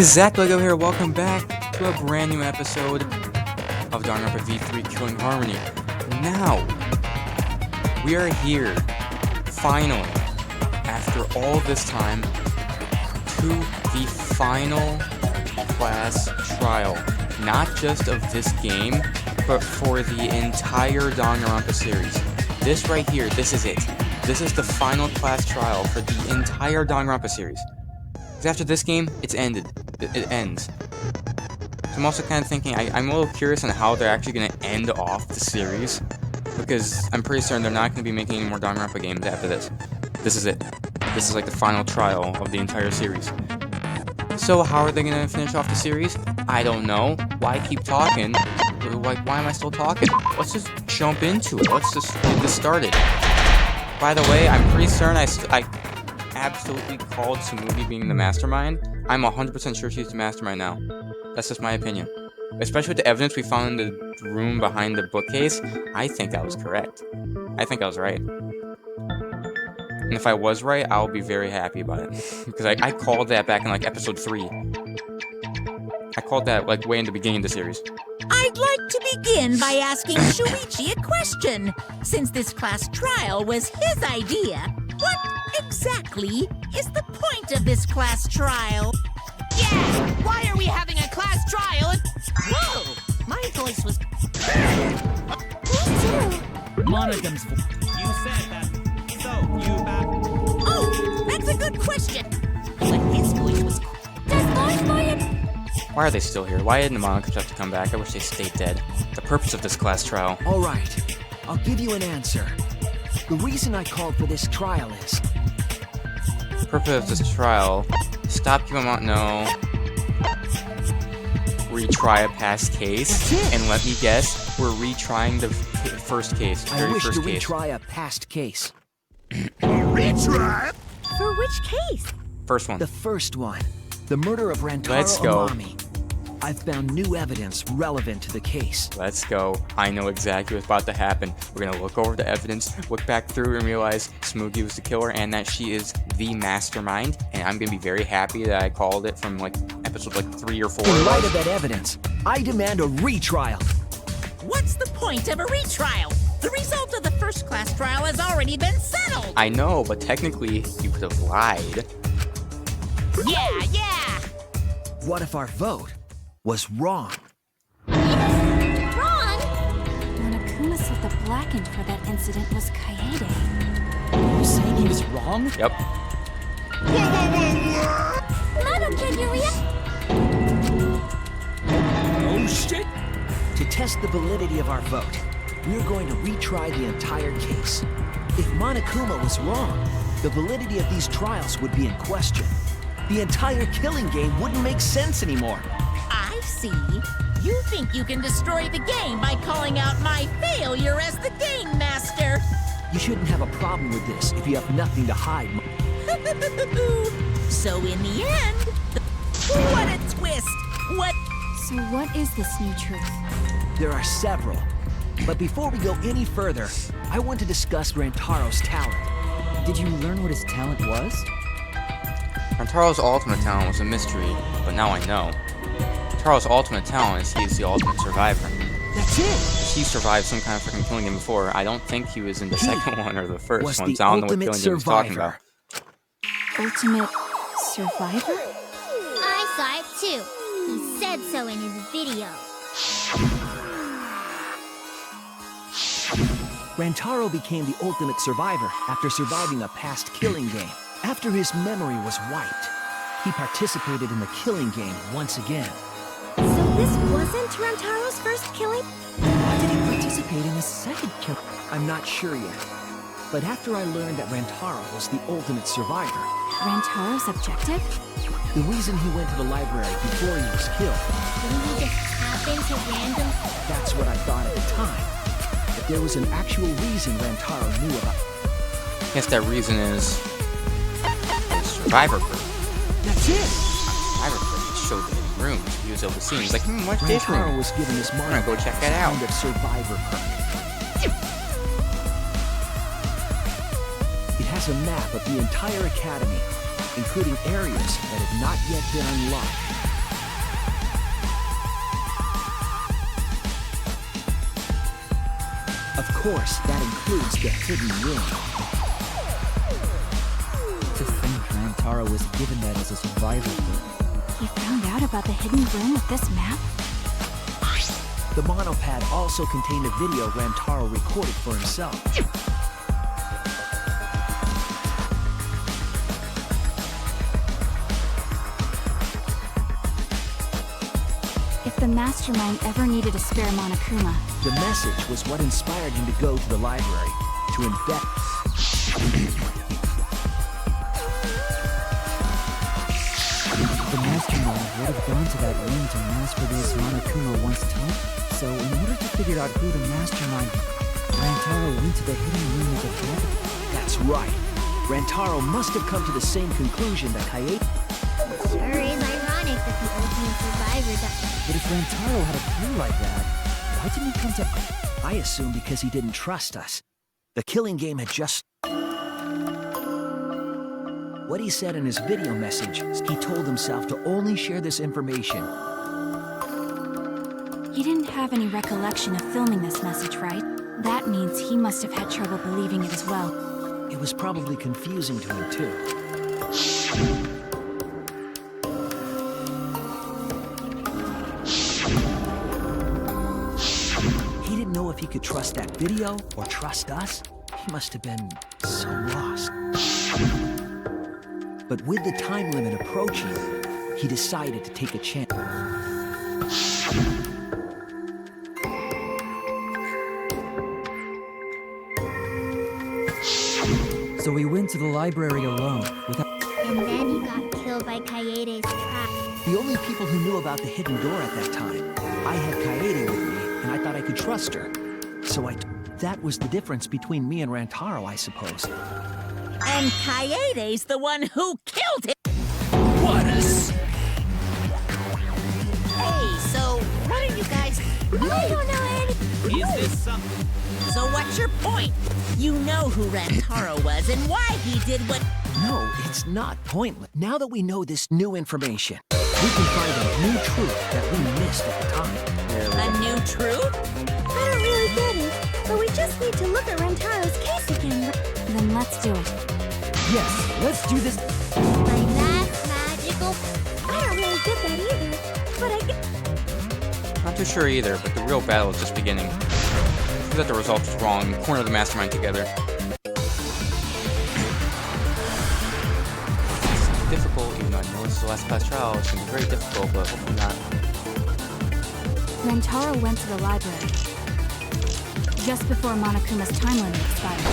guys, Zach Lego here. Welcome back to a brand new episode of Danganronpa V3 Killing Harmony. Now, we are here, finally, after all this time, to the final class trial. Not just of this game, but for the entire Danganronpa series. This right here, this is it. This is the final class trial for the entire Danganronpa series. Because after this game, it's ended. It ends. So I'm also kind of thinking, I'm a little curious on how they're actually going to end off the series. Because I'm pretty certain they're not going to be making any more Danganronpa games after this. This is it. This is like the final trial of the entire series. So how are they going to finish off the series? I don't know. Why keep talking? Like, why am I still talking? Let's just jump into it. Let's just get this started. By the way, I'm pretty certain I absolutely called Tsumugi being the mastermind. I'm 100% sure she's the mastermind now. That's just my opinion. Especially with the evidence we found in the room behind the bookcase, I think I was correct. I think I was right. And if I was right, I'll be very happy about it. Because I called that back in like episode 3. I called that like way in the beginning of the series. I'd like to begin by asking Shuichi a question. Since this class trial was his idea, what exactly is the point of this class trial? Yeah! Why are we having a class trial? Whoa! My voice was... Monogham's voice. You said that. So, you back... Oh, that's a good question. But his voice was... Why are they still here? Why didn't the Monogams have to come back? I wish they stayed dead. The purpose of this class trial. All right, I'll give you an answer. The reason I called for this trial is... The purpose of this trial... Stop Kimamon... No... Retry a past case. And let me guess, we're retrying the first case. I wish to retry a past case. Retry? For which case? First one. The first one. The murder of Rantaro Let's go. Amami. I've found new evidence relevant to the case. Let's go. I know exactly what's about to happen. We're gonna look over the evidence, look back through and realize Tsumugi was the killer and that she is the mastermind. And I'm gonna be very happy that I called it from like episode like 3 or 4. In light of that evidence, I demand a retrial. What's the point of a retrial? The result of the first class trial has already been settled. I know, but technically you could have lied. Yeah! What if our vote was wrong? Wrong? Monokuma said the blackened for that incident was Kaede. You're saying he was wrong? Yep. Monokin, Yuria! Oh shit! To test the validity of our vote, we're going to retry the entire case. If Monokuma was wrong, the validity of these trials would be in question. The entire killing game wouldn't make sense anymore. I see. You think you can destroy the game by calling out my failure as the game master. You shouldn't have a problem with this if you have nothing to hide. So in the end, what a twist! What? So what is this new truth? There are several. But before we go any further, I want to discuss Rantaro's talent. Did you learn what his talent was? Rantaro's ultimate talent was a mystery, but now I know. Rantaro's ultimate talent is he's the ultimate survivor. That's it! He survived some kind of freaking killing game before. I don't think he was in the second one or the first was one, the so I don't know what ultimate killing game he's talking survivor. about. Ultimate survivor? I saw it too. He said so in his video. Rantaro became the ultimate survivor after surviving a past killing game. After his memory was wiped, he participated in the killing game once again. So this wasn't Rantaro's first killing? Why did he participate in his second kill? I'm not sure yet. But after I learned that Rantaro was the ultimate survivor, Rantaro's objective? the reason he went to the library before he was killed, Didn't he just happen to random... that's what I thought at the time. But there was an actual reason Rantaro knew about. I guess that reason is survivor proof. That's it! Survivor proof. It showed the room. He was able to see. He's like, what's this Rantaro room? was given his I'm mind gonna go check that out. kind of survivor permit. It has a map of the entire academy, including areas that have not yet been unlocked. Of course, that includes the hidden room. To think Rantaro was given that as a survivor book. He found out about the hidden room with this map? The monopad also contained a video Rantaro recorded for himself. If the mastermind ever needed a spare Monokuma, The message was what inspired him to go to the library, to invest. The mastermind would have gone to that room to mass-produce Monokuma once taught. So in order to figure out who the mastermind, Rantaro went to the hidden room of the book. That's right. Rantaro must have come to the same conclusion that Kaede. Sure is ironic that the ultimate survivor died. But if Rantaro had a clue like that, why didn't he come to... I assume because he didn't trust us. The killing game had just... What he said in his video message, he told himself to only share this information. he didn't have any recollection of filming this message, right? That means he must have had trouble believing it as well. It was probably confusing to him, too. He didn't know if he could trust that video or trust us. He must have been so lost. But with the time limit approaching, he decided to take a chance. So we went to the library alone, without... And then he got killed by Kaede's trap. The only people who knew about the hidden door at that time, I had Kaede with me, and I thought I could trust her. So that was the difference between me and Rantaro, I suppose. And Kaede's the one who killed him! What a s... Hey, so what are you guys? I don't know any. Is this something? So what's your point? You know who Rantaro was and why he did what... No, it's not pointless. Now that we know this new information, we can find a new truth that we missed at the time. A new truth? I don't really get it, but we just need to look at Rantaro's case again. Then let's do it. Yes, let's do this. Like that magical. I don't really get that either, but I get. Not too sure either, but the real battle is just beginning. Prove that the result was wrong, corner the mastermind together. It's difficult, even though I know this is the last class trial, it's gonna be very difficult, but hopefully not. Rantaro went to the library just before Monokuma's time limit expired.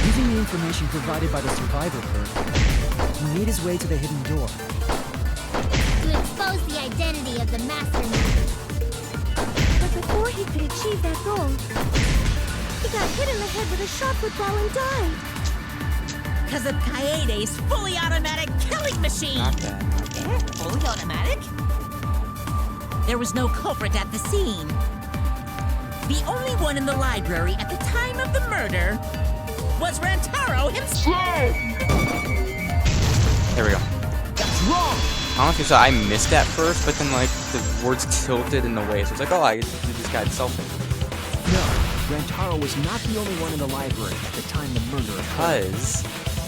Using the information provided by the survivor bird, he made his way to the hidden door. To expose the identity of the mastermind. But before he could achieve that goal, he got hit in the head with a shot football and died. Because of Kaede's fully automatic killing machine! Not bad, not bad. Fully automatic? There was no culprit at the scene. The only one in the library at the time of the murder was Rantaro himself! There we go. That's wrong! I don't know if you saw, I missed that first, but then like the words tilted in the way, so it's like, oh, I just did this guy selfie. No, Rantaro was not the only one in the library at the time the murder occurred. Because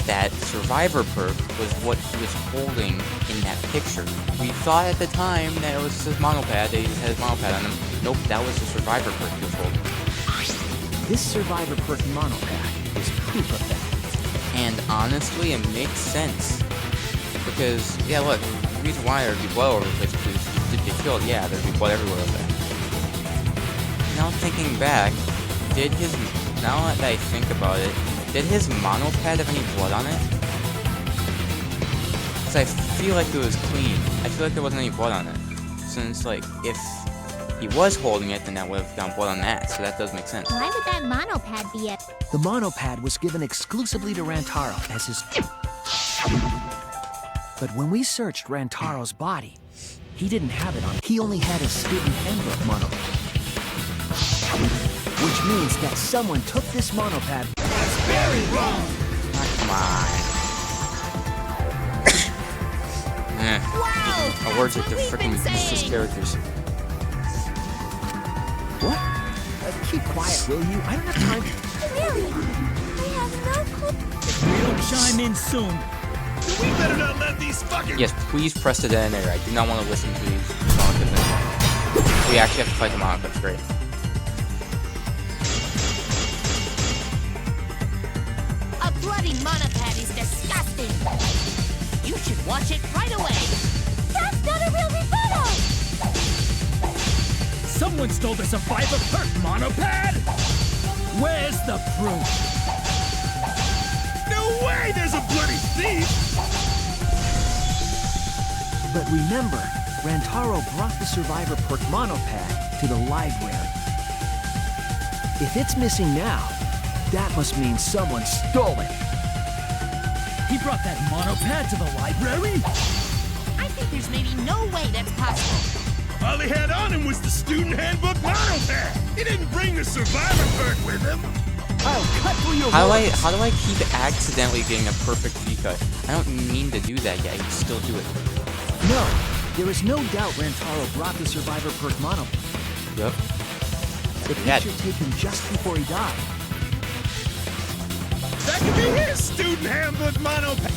that survivor perk was what he was holding in that picture. We thought at the time that it was his monopad, that he had his monopad on him. Nope, that was the survivor perk he was holding. This survivor perk monopad is proof of that. And honestly, it makes sense. Because, yeah, look, the reason why there'd be blood all over the place is because if he did get killed, yeah, there'd be blood everywhere over there. Now thinking back, now that I think about it, did his monopad have any blood on it? Because I feel like it was clean. I feel like there wasn't any blood on it. Since, like, if he was holding it, then that would have gotten blood on that, so that does make sense. Why would that monopad be a... The monopad was given exclusively to Rantaro as his... But when we searched Rantaro's body, he didn't have it on. He only had a student handbook monopad. Which means that someone took this monopad... Ah, come on. Wow! Awards like That's the what we've freaking been useless saying. characters. What? Keep quiet, will you? I don't have time. Really? I have no clue. If we don't chime in soon, We better not let these fucking... Yes, please press the detonator. I do not want to listen to these songs. We actually have to fight them out. That's great. A bloody monopad is disgusting. You should watch it right away. That's not a real rebuttal! someone stole the Survivor Perk monopad? Where's the proof? No way there's a bloody thief! But remember, Rantaro brought the Survivor Perk monopad to the library. If it's missing now, that must mean someone stole it. He brought that monopad to the library? I think there's maybe no way that's possible. All he had on him was the student handbook monopad. He didn't bring the Survivor Perk with him. I'll cut through your How words. do I keep accidentally getting a perfect V-cut? I don't mean to do that yet. I can still do it. No, there is no doubt Rantaro brought the Survivor Perk monopad. Yep. The Yeah. picture taken just before he died. That could be his student handbook monopad.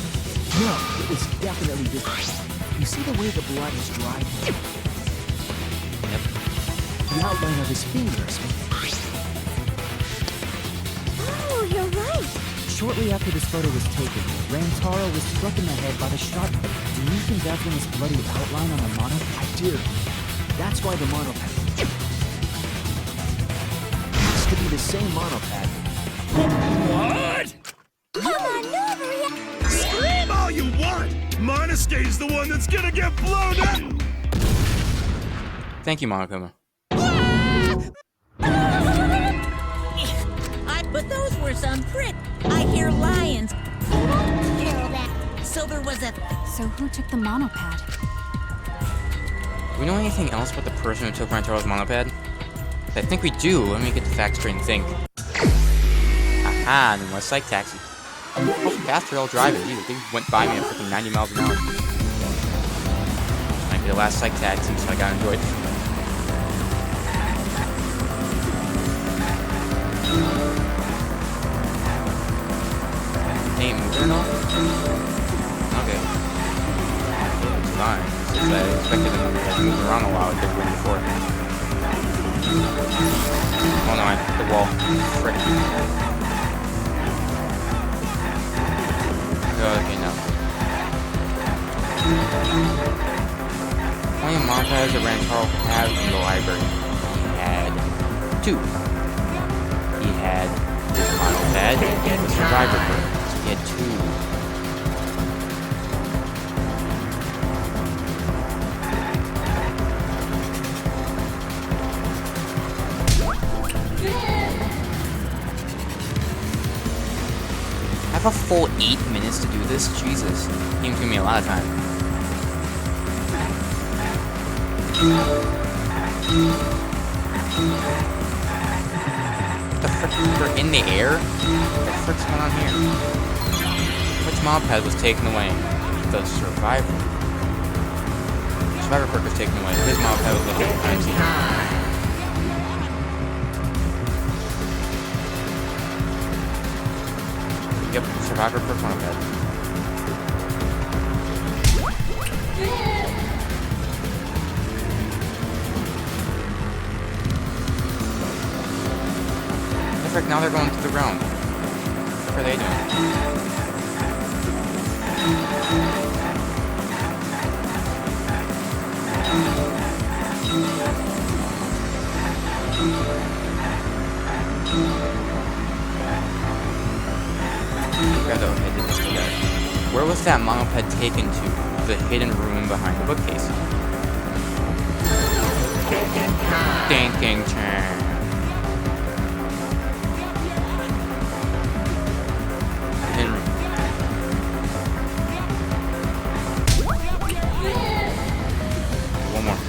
No, it was definitely different. You see the way the blood is dried? Yep. The outline of his fingers. Oh, you're right. Shortly after this photo was taken, Rantaro was struck in the head by the shot. Do you think that's when his bloody outline on the monopad? I do. That's why the monopad has to be the same monopad. What? Come on, no overreact. Scream all you want! Monosuke's the one that's gonna get blown up! Thank you, Monokuma. But those were some prick. I hear lions. Kill that. So there was a... So who took the monopad? Do we know anything else about the person who took Rantaro's monopad? I think we do. Let me get the facts straight and think. Aha, and then was Psych Taxi. How fast are y'all driving? Jeez, they went by me at freaking 90 miles an hour. Might be the last Psych Taxi, so I gotta enjoy it. Hey, moving or not? Okay. It's fine. It's just that I expected them to move around a while like they were before. Oh no, I hit the wall. Frick. Okay, no. How many monopads did Rantaro have in the library? He had 2. He had this monopad and the Survivor Perk. He had 2. I have a full 8 minutes to do this? Jesus. Game's giving me a lot of time. What the frick? They're in the air? What the frick's going on here? Which monopad was taken away? The Survivor. Survivor Perk was taken away. His monopad was looking at the time. Yep, Survivor Perk monopad. Frick, now they're going to the ground. What are they doing? Where was that monopad taken to? The hidden room behind the bookcase. Thinking turn. Hidden room. One more.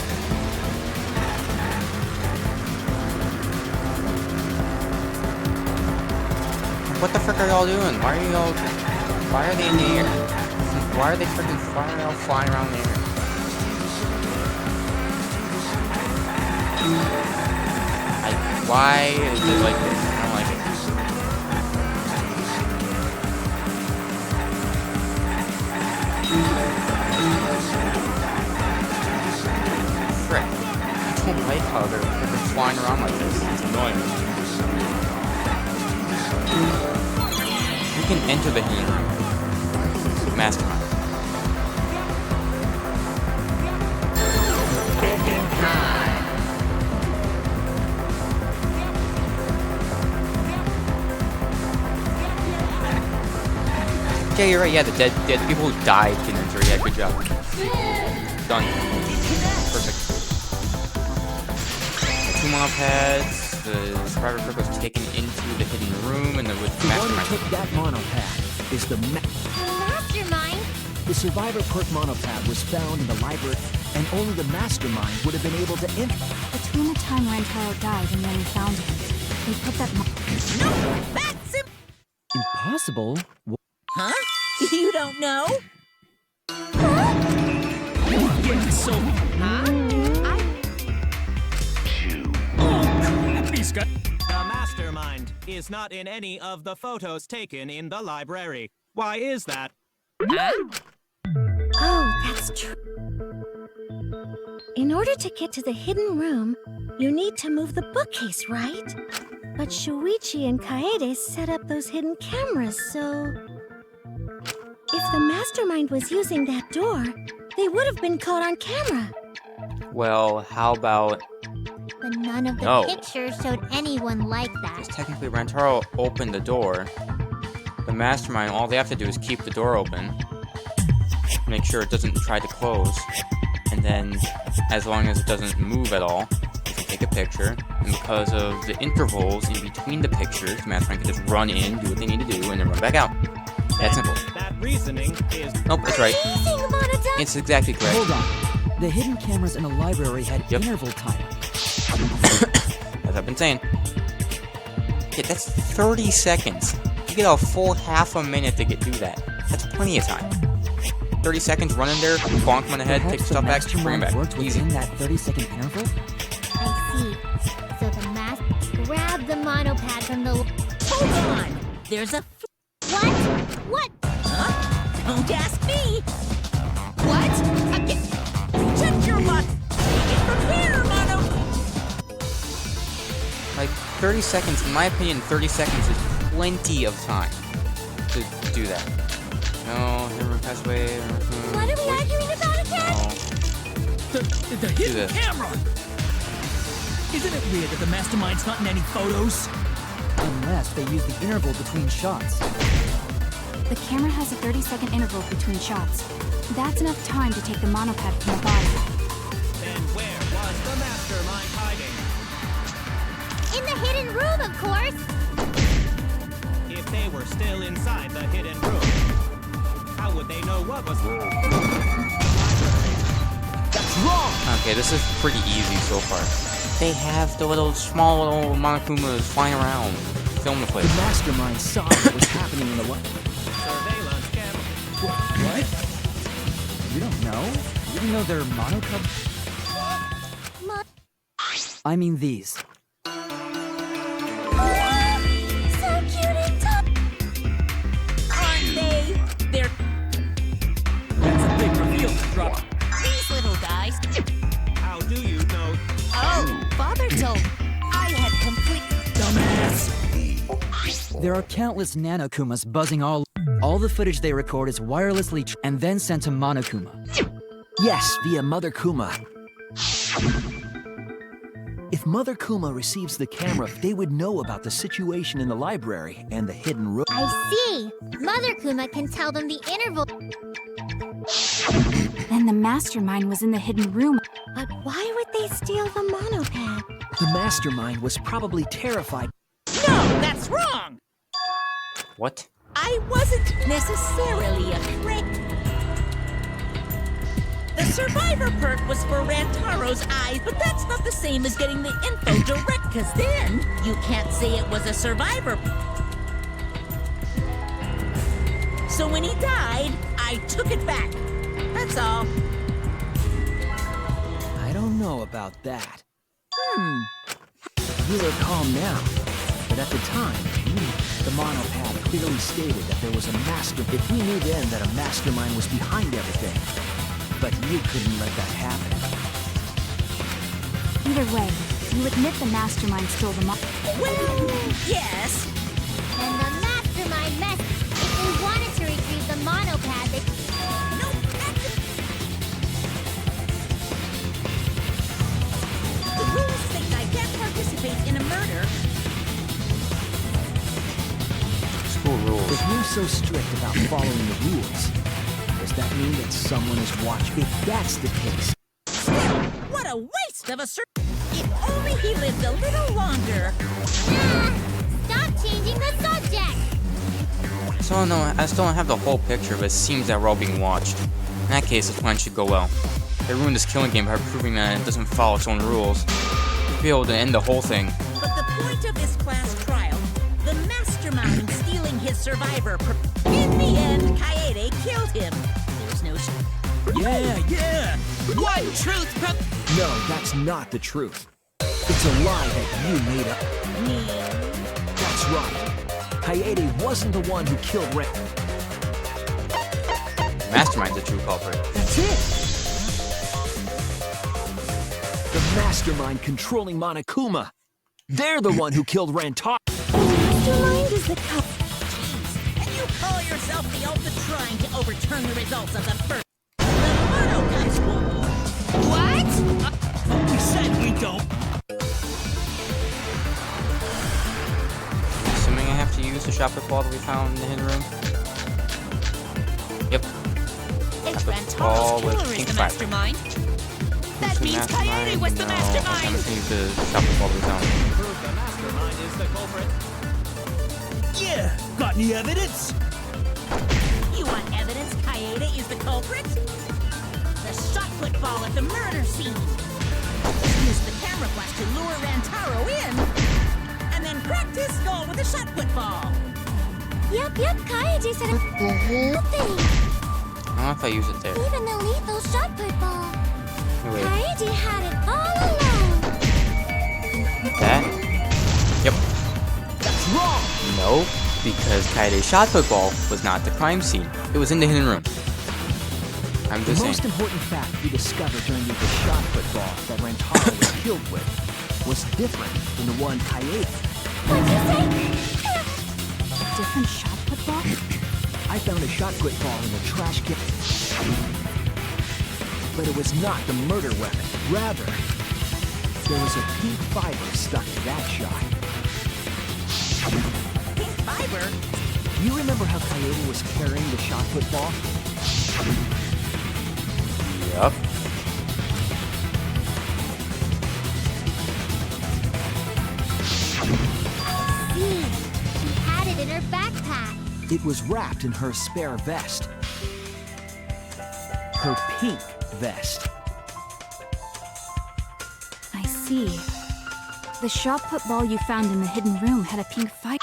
What the frick are y'all doing? Why are they in the air? Why are they freaking flying around there? Why is it like this? I don't like it. Frick. I don't like how they're freaking flying around like this. It's annoying. We can enter the hidden room. Mastermind. Yeah, you're right. Yeah, the dead people who died can enter. Yeah, good job. Done. Perfect. The 2 monopads. The survivor perk was taken into the hidden room, and the The one who took that monopad is the Mastermind? The survivor perk monopad was found in the library, and only the mastermind would have been able to enter. Between the time Rantaro died and when we found him, they put that No, that's Impossible? Huh? You don't know? Yeah, so. He's got. The mastermind is not in any of the photos taken in the library. Why is that? Oh, that's true. In order to get to the hidden room, you need to move the bookcase, right? But Shuichi and Kaede set up those hidden cameras, so... If the mastermind was using that door, they would have been caught on camera. Well, how about... But none of the No. pictures showed anyone like that. Technically, Rantaro opened the door. The mastermind, all they have to do is keep the door open. Make sure it doesn't try to close. And then, as long as it doesn't move at all, you can take a picture. And because of the intervals in between the pictures, the mastermind can just run in, do what they need to do, and then run back out. That's simple. That reasoning is. Nope, that's right. Amazing, Monota! It's exactly correct. Hold on. The hidden cameras in the library had Yep. interval time. As I've been saying. Yeah, that's 30 seconds. You get a full half a minute to do that. That's plenty of time. 30 seconds, run in there, bonk him on the head, take Perhaps stuff the back, bring him mastermind back. worked Easy. within that 30-second interval? I see. So the master grabbed the monopad from the... Hold on. There's a... What? What? Huh? Don't ask me. What? Check your luck. Take it from here, Mono. Like, 30 seconds, in my opinion, 30 seconds is plenty of time to do that. No, everyone pass away. What are we arguing about again? No. The hidden this. camera! Isn't it weird that the mastermind's not in any photos? Unless they use the interval between shots. The camera has a 30-second interval between shots. That's enough time to take the monopad from the body. Then where was the mastermind hiding? In the hidden room, of course! If they were still inside the hidden room, how would they know what was wrong? That's wrong! Okay, this is pretty easy so far. They have the small little Monokumas flying around, film the The place. mastermind saw what was happening in the Surveillance camera. What? You don't know? You didn't know they're monocub? I mean these. So cute and tough! Aren't they? They're That's a big reveal to drop. these little guys. How do you know? Oh, Father told me. I had complete... Dumbass! There are countless Nanokumas buzzing all the footage they record is wirelessly and then sent to Monokuma. Yes, via Mother Kuma. If Mother Kuma receives the camera, they would know about the situation in the library and the hidden room. I see! Mother Kuma can tell them the interval. Then the mastermind was in the hidden room. But why would they steal the monopad? The mastermind was probably terrified. No, that's wrong. What? I wasn't necessarily afraid. The survivor perk was for Rantaro's eyes, but that's not the same as getting the info direct, because then you can't say it was a survivor. So when he died, I took it back. That's all. I don't know about that. You're calm now, but at the time, the monopad clearly stated that there was a master. If we knew then that a mastermind was behind everything, but you couldn't let that happen. Either way, you admit the mastermind stole the Well, yes. And the mastermind messed. If they wanted to retrieve the monopad, they... No, the rules state I can't participate in a murder. School rules. If you're so strict about following the rules, does that mean that someone is watching? If that's the case... Still, what a waste of a If only he lived a little longer. Stop changing the subject! So no, I still don't have the whole picture, but it seems that we're all being watched. In that case, this plan should go well. They ruined this killing game by proving that it doesn't follow its own rules. We'll be able to end the whole thing. But the point of this class trial, the mastermind stealing his survivor. In the end, Kaede killed him. There's no. Yeah! One truth No, that's not the truth. It's a lie that you made up. That's right. Kaede wasn't the one who killed Ren. Mastermind's the true culprit. That's it! The mastermind controlling Monokuma. They're the one who killed Rantaro. Mastermind is the cup. Jeez, and you call yourself the Ultra trying to overturn the results of the first. The Mono guys won't. What? We said we don't. Assuming I have to use the shot put ball that we found in the hidden room. Yep. If Ball Rantaro's with killer is pink the fiber. mastermind, that Who's the means mastermind? Kaede was the No, I'm mastermind! just gonna use the shot put ball that we found. Prove the mastermind is the culprit. Yeah! Got any evidence? You want evidence Kaede is the culprit? The shot put ball at the murder scene. Use the camera flash to lure Rantaro in, and then cracked his skull with a shot put ball. Yep, Kaede said the whole thing. I don't know if I use it there. Even the lethal shot put ball. Wait, Kaede had it all along. that? Yep. That's wrong! No, because Kaede's shot put ball was not the crime scene. It was in the hidden room. I'm The just most saying. important fact we discovered during the shot put ball that Rantaro was killed with was different than the one Kaede. What'd you say? different shot put ball? I found a shot put ball in the trash can. But it was not the murder weapon. Rather, there was a pink fiber stuck to that shot. Pink fiber? You remember how Kaede was carrying the shot put ball? Yup. See, she had it in her backpack. It was wrapped in her spare vest. Her pink vest. I see. The shot put ball you found in the hidden room had a pink fiber.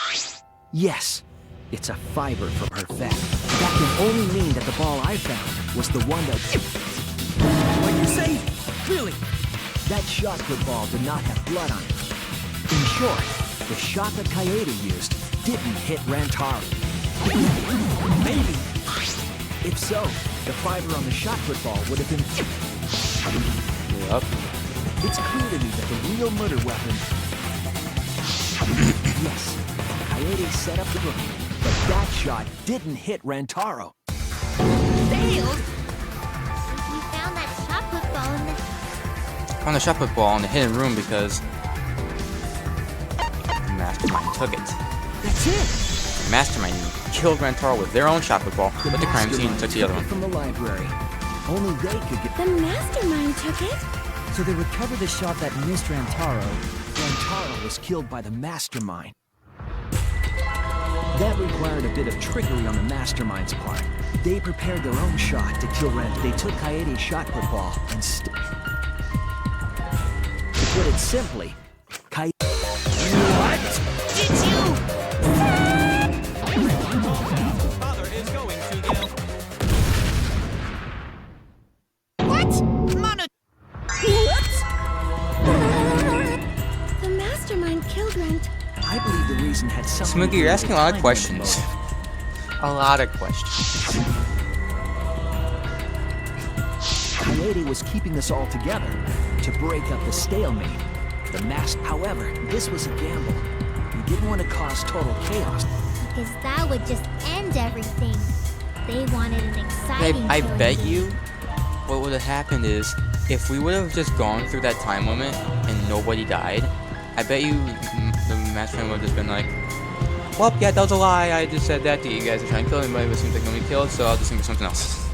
Yes, it's a fiber from her vest. That can only mean that the ball I found was the one that... What you say? Really? That shot put ball did not have blood on it. In short, the shot that Kaede used didn't hit Rantaro. Maybe. If so, the fiber on the shot put ball would have been... Yup. It's clear to me that the real murder weapon... Yes, Kaede set up the book, but that shot didn't hit Rantaro. Failed? We found that shot put ball in the... Found the shot put ball in the hidden room because the Mastermind took it. That's it! The Mastermind killed Rantaro with their own shot put ball, but the crime scene took the other one. From the library. Only they could get... The mastermind took it? So they recovered the shot that missed Rantaro. Rantaro was killed by the Mastermind. That required a bit of trickery on the Mastermind's part. They prepared their own shot to kill Ren. They took Kaede's shot put ball and To put it simply, Kaede... What? Did you? Father is going to jail. reason had something Smokey, to do you're with asking a the lot of time questions. window. A lot of questions. Kaede was keeping us all together to break up the stalemate. However, this was a gamble. We didn't want to cause total chaos. Because that would just end everything. They wanted an exciting I killing bet game. you what would have happened is if we would have just gone through that time limit and nobody died, I bet you the mastermind would have just been like, well, yeah, that was a lie. I just said that to you guys to try and kill anybody, but it seems like nobody killed, so I'll just think of something else.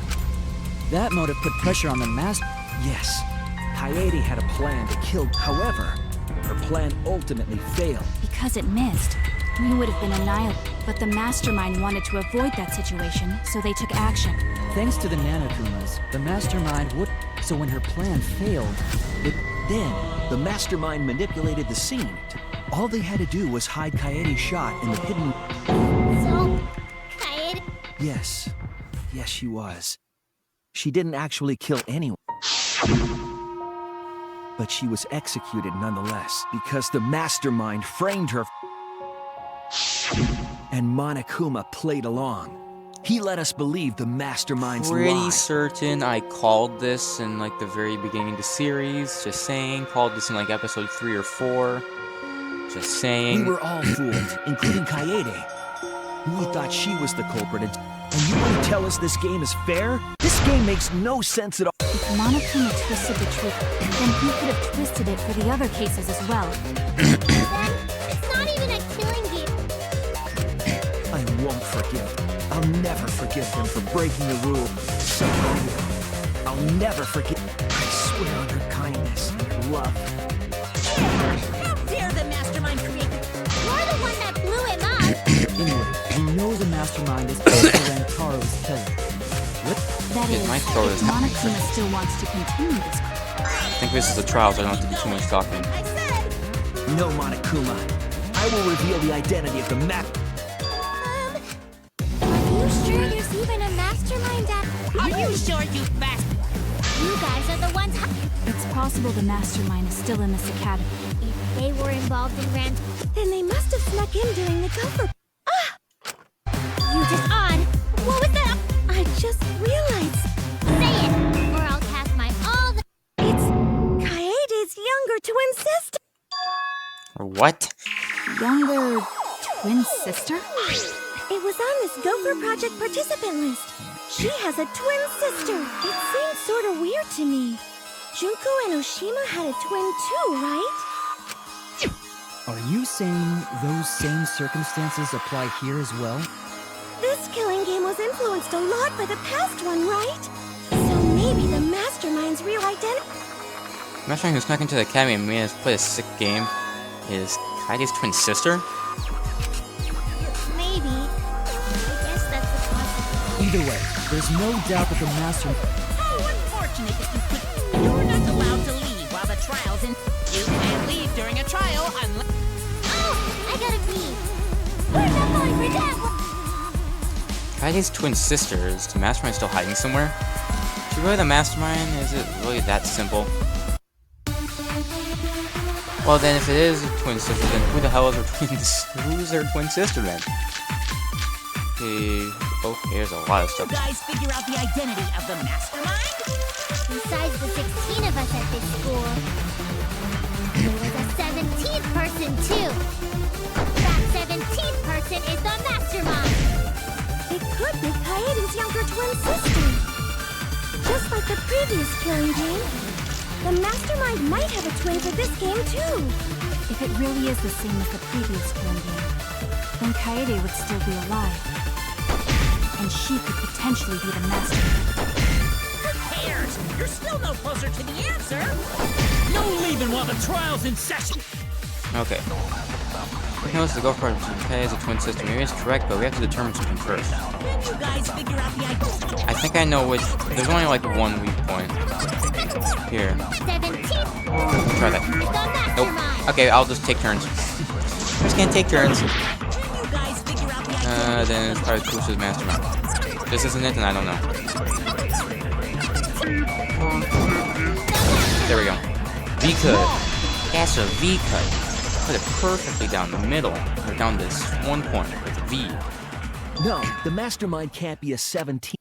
That motive put pressure on the master. Yes, Kaede had a plan to kill. However, her plan ultimately failed. Because it missed, we would have been annihilated. But the mastermind wanted to avoid that situation, so they took action. Thanks to the Nanokumas, the mastermind would. So when her plan failed, Then, the mastermind manipulated the scene. All they had to do was hide Kaede's shot in the hidden... So, Kaede... Yes. Yes, she was. She didn't actually kill anyone. But she was executed nonetheless, because the mastermind framed her. And Monokuma played along. He let us believe the mastermind's Pretty lie. certain I called this in like the very beginning of the series. Just saying. Called this in like episode 3 or 4. Just saying. We were all fooled, including Kaede. We thought she was the culprit, and you want to tell us this game is fair? This game makes no sense at all. If Monokuma twisted the truth, then he could have twisted it for the other cases as well. Then, it's not even a killing game. I won't forgive them. I'll never forgive them for breaking the rule. So I'll never forgive. I swear on her kindness and her love. How dare the mastermind create the... You're the one that blew him up. anyway, we know the mastermind is also Rantaro's killer. That Yeah, is, my throat if is- Monokuma still wants to continue this. I think this is a trial, so I don't have to do too much talking. I said... No, Monokuma. I will reveal the identity of the map. Are you sure there's even a mastermind at... Are you sure, you bastard? You guys are the ones... It's possible the mastermind is still in this academy. If they were involved in Rand... Then they must have snuck in during the gopher. You just on. What was that? I just realized Say it, or I'll cast my all the... it's Kaede's younger twin sister. Or what? Younger twin sister? It was on this Gopher Project participant list. She has a twin sister. It seems sort of weird to me. Junko and Oshima had a twin too, right? Are you saying those same circumstances apply here as well? This killing game was influenced a lot by the past one, right? So maybe the mastermind's real identity... The mastermind who snuck into the academy and made us play a sick game is Kaede's twin sister? Maybe. I guess that's a possibility. Either way, there's no doubt that the master... How unfortunate that you could... You're not allowed to leave while the trial's in... You can't leave during a trial unless... Oh, I gotta pee. We're not going for that one. Kaede's twin sister, is the mastermind still hiding somewhere? Is she really the mastermind? Is it really that simple? Well then, if it is a twin sister, then who the hell is her twin who's her twin sister then? Okay, there's a lot of You stuff. guys figure out the identity of the mastermind? Besides the 16 of us at this school, there was a 17th person too. That 17th person is the mastermind. It could be Kaede's younger twin sister. Just like the previous killing game, the mastermind might have a twin for this game too. If it really is the same as the previous killing game, then Kaede would still be alive. And she could potentially be the mastermind. Who cares? You're still no closer to the answer. No leaving while the trial's in session. Okay. Notice the Gopher Project K is a twin sister. Maybe it's correct, but we have to determine something first. Can you guys figure out the identity? I think I know which. There's only like one weak point. Here. 17th Try that. is the mastermind. Nope. Okay, I'll just take turns. Just can't take turns. Can you guys figure out the identity? Then it's probably Kusa's mastermind. This isn't it, then I don't know. There we go. V-cut. That's a V-cut. put it perfectly down the middle, or down this one point with a V. No, the mastermind can't be a 17.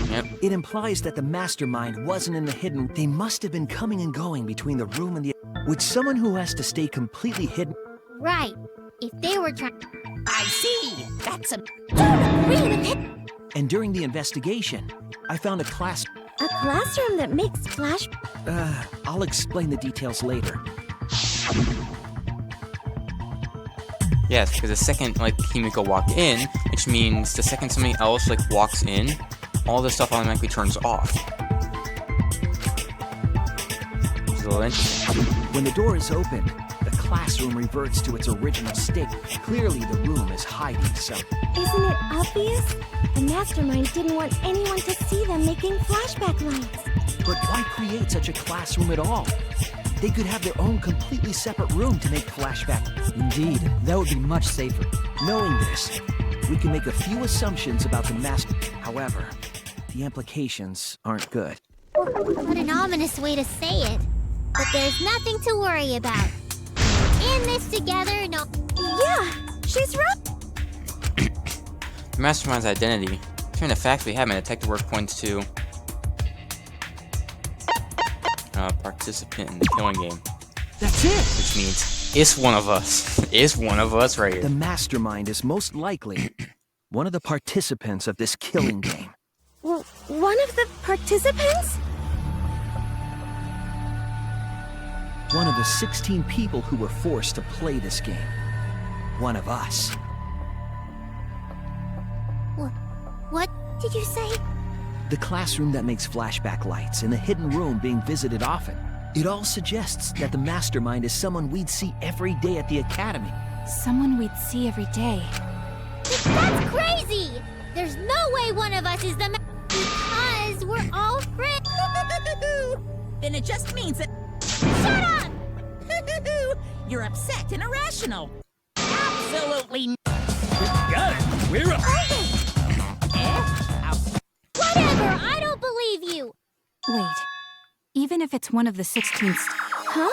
Yep. It implies that the mastermind wasn't in the hidden. They must have been coming and going between the room and the. With someone who has to stay completely hidden. Right. If they were trying. I see. That's a... Don't agree with it. And during the investigation, I found a class. A classroom that makes flash... I'll explain the details later. Yes, because the second, like, Himiko walked in, which means the second somebody else, like, walks in, all this stuff automatically turns off. Which is a little interesting. When the door is opened, the classroom reverts to its original state. Clearly, the room is hiding something. Isn't it obvious? The mastermind didn't want anyone to see them making flashback lights. But why create such a classroom at all? They could have their own completely separate room to make flashback. Indeed, that would be much safer. Knowing this, we can make a few assumptions about the master. However, the implications aren't good. What an ominous way to say it. But there's nothing to worry about. In this together, no. Yeah, she's right. The mastermind's identity, considering the facts we have in detective work, points to participant in the killing game. That's it! Which means it's one of us. It's one of us right here. The mastermind is most likely one of the participants of this killing game. Well, one of the participants? One of the 16 people who were forced to play this game. One of us. What did you say? The classroom that makes flashback lights and the hidden room being visited often. It all suggests that the mastermind is someone we'd see every day at the academy. Someone we'd see every day. That's crazy! There's no way one of us is the because we're all friends. Then it just means that... Shut up! You're upset and irrational. Absolutely not. Got it! We're up! Whatever! I don't believe you! Wait. Even if it's one of the 16th... Huh?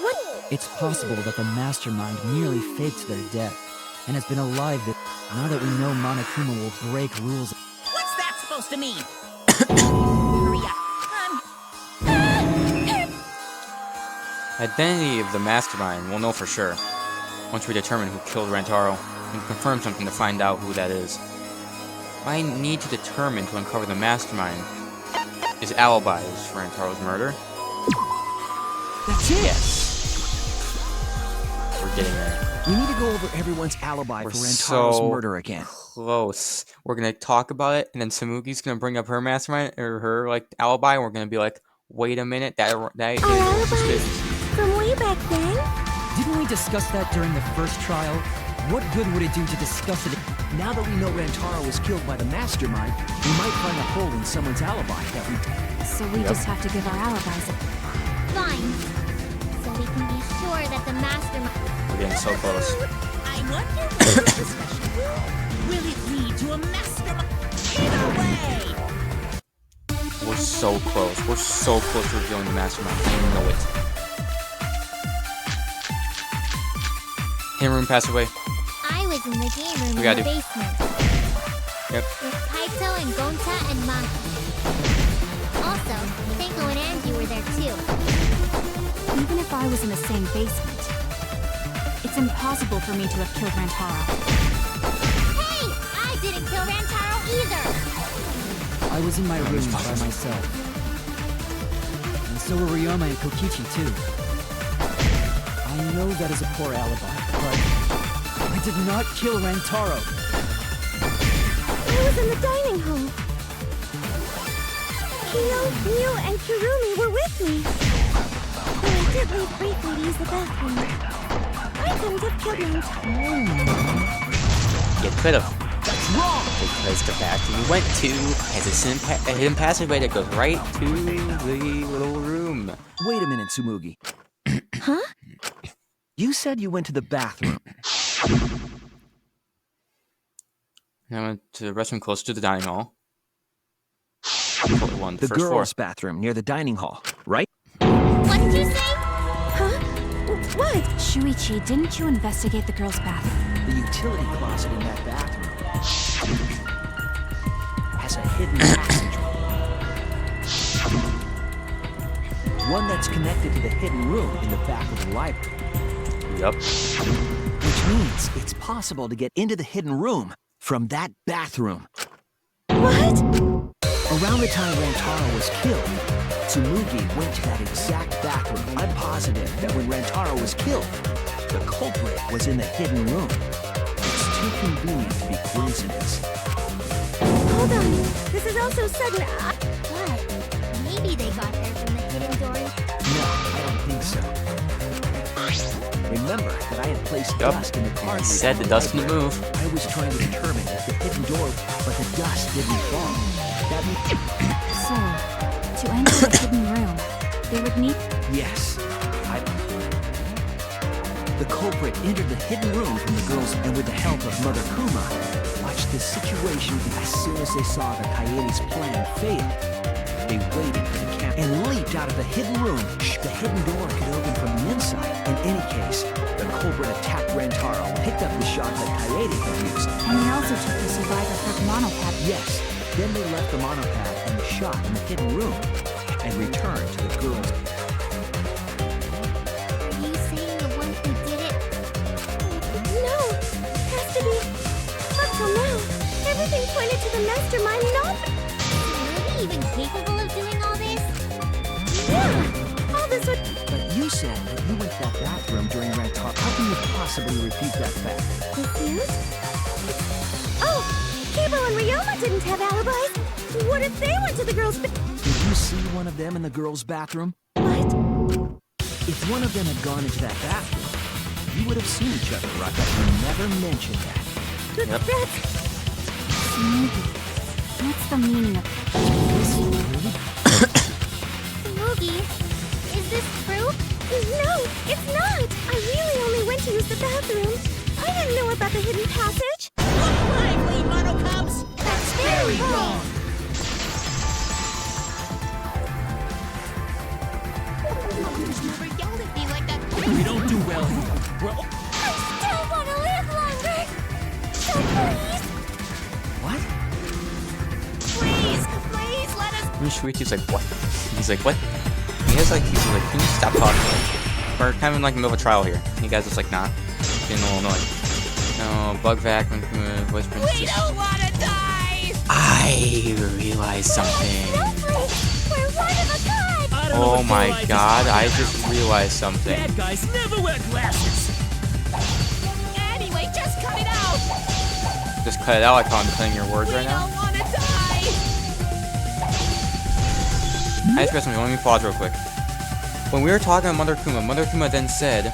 What? It's possible that the mastermind merely faked their death and has been alive now that we know Monokuma will break rules. What's that supposed to mean? Hurry up. Identity of the mastermind we'll know for sure once we determine who killed Rantaro and confirm something to find out who that is. I need to determine to uncover the mastermind is alibis for Rantaro's murder. That's it! Yes. We're getting there. We need to go over everyone's alibi We're for Rantaro's so murder again. close. We're gonna talk about it, and then Samugi's gonna bring up her mastermind or her like alibi, and we're gonna be like, "Wait a minute, that Our alibis from way back then? Didn't we discuss that during the first trial? What good would it do to discuss it? Now that we know Rantaro was killed by the mastermind, we might find a hole in someone's alibi that we... So we just have to give our alibis a... Fine. So we can be sure that the mastermind... We're getting so close. I wonder if this discussion will it lead to a mastermind? Either way! We're so close. We're so close to revealing the mastermind. I know it. Hidden room passed away. I was in the game room We in gotta the do- basement. Yep. With Kaito and Gonta and Maki. Also, Tenko and Angie were there too. Even if I was in the same basement, it's impossible for me to have killed Rantaro. Hey! I didn't kill Rantaro either! I was in my room by myself. And so were Ryoma and Kokichi too. I know that is a poor alibi, but I did not kill Rantaro. I was in the dining hall. Kyo, Miu, and Kirumi were with me. But I did leave briefly to use the bathroom. I couldn't have killed Rantaro. You could have. That's wrong! Because the bathroom you went to has a hidden passageway that goes right to the little room. Wait a minute, Tsumugi. Huh? You said you went to the bathroom. I went to the restroom close to the dining hall. One, The first floor. girls' bathroom near the dining hall, right? What did you say? Huh? What? Shuichi, didn't you investigate the girls' bathroom? The utility closet in that bathroom has a hidden passageway. One that's connected to the hidden room in the back of the library. Yup. Which means it's possible to get into the hidden room from that bathroom. What? Around the time Rantaro was killed, Tsumugi went to that exact bathroom. I'm positive that when Rantaro was killed, the culprit was in the hidden room. It's too convenient to be coincidence. Hold on. This is all so sudden. What? Maybe they got there from the hidden door. No, I don't think so. Remember that I had placed dust in the car. He said the dust didn't move. I was trying to determine if the hidden door, but the dust didn't fall. That means... So, to enter the hidden room, they would need... Yes. The culprit entered the hidden room from the girls, and with the help of Mother Kuma, watched the situation. As soon as they saw the Coyote's plan fail, they waited for the camp and leaped out of the hidden room. The hidden door could open from the inside. In any case, the culprit attacked Rantaro, picked up the shot that Coyote had used. And they also took the survivor for monopad. Yes. Then they left the monopad and the shot in the hidden room and returned to the girls. Are you saying the one who did it? No. Has to be. Up till now, everything pointed to the mastermind not. Maybe even capable of doing all this? Yeah. All this would. But you said that you went to that bathroom during Rantaro. How can you possibly refute that fact? Refuse? Oh! Kibo and Ryoma didn't have alibis. What if they went to the girls' Did you see one of them in the girls' bathroom? What? If one of them had gone into that bathroom, you would have seen each other, right? But you never mentioned that. Yep. That's. Smugi. What's the meaning of... Smoogie, is this proof? No, it's not. I really only went to use the bathroom. I didn't know about the hidden passage. Lively, Monocubs! That's very wrong! Never yelled at me like that. We don't do well here. We're I still want to live longer! So please, What? Please, please let us. And Shuichi's like, what? He's like, what? He's like, can you stop talking? We're kind of in like the middle of a trial here. You guys just like, nah. Getting a little annoyed. No, bug vac, voice print. We don't want to die! I realized something. Snowflake, we're one of a kind! I don't know Oh what my realizes god, I about just realized something. Bad guys never wear glasses. Anyway, just cut it out! Just cut it out like how I'm playing your words We right now. don't want to die! I just got something, let me pause real quick. When we were talking to Mother Kuma then said,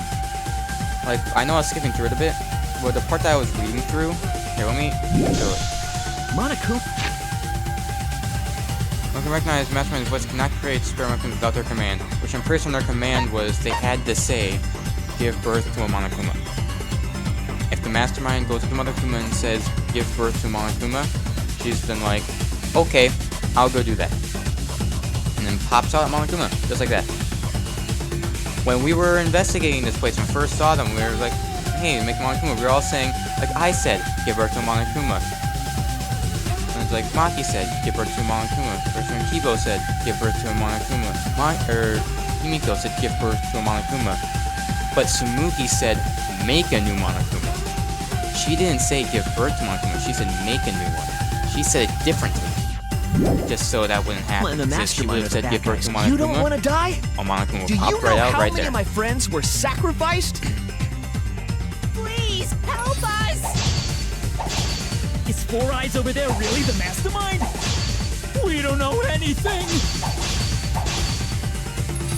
like, I know I was skipping through it a bit, but the part that I was reading through, here, let me show it. Monaco? One can recognize Mastermind's voice cannot create experimentals without their command, which I'm pretty sure their command was they had to say, give birth to a Monokuma. If the Mastermind goes to the Monokuma and says, give birth to a Monokuma, she's then like, okay, I'll go do that. And then pops out a Monokuma, just like that. When we were investigating this place and first saw them, we were like, hey, make a Monokuma. We were all saying, like I said, give birth to a Monokuma. And it's like Maki said, give birth to a Monokuma. Person Kibo said, give birth to a Monokuma. Himiko said, give birth to a Monokuma. But Tsumugi said, make a new Monokuma. She didn't say give birth to Monokuma, she said make a new one. She said it differently. Just so that wouldn't happen. And the Because if she would mastermind have of said the give bad birth to guys. You don't want Monokuma, to die? a Monokuma Do would pop you right know out how right many there. of my friends were sacrificed? Please, help us! Is Four Eyes over there really the mastermind? We don't know anything.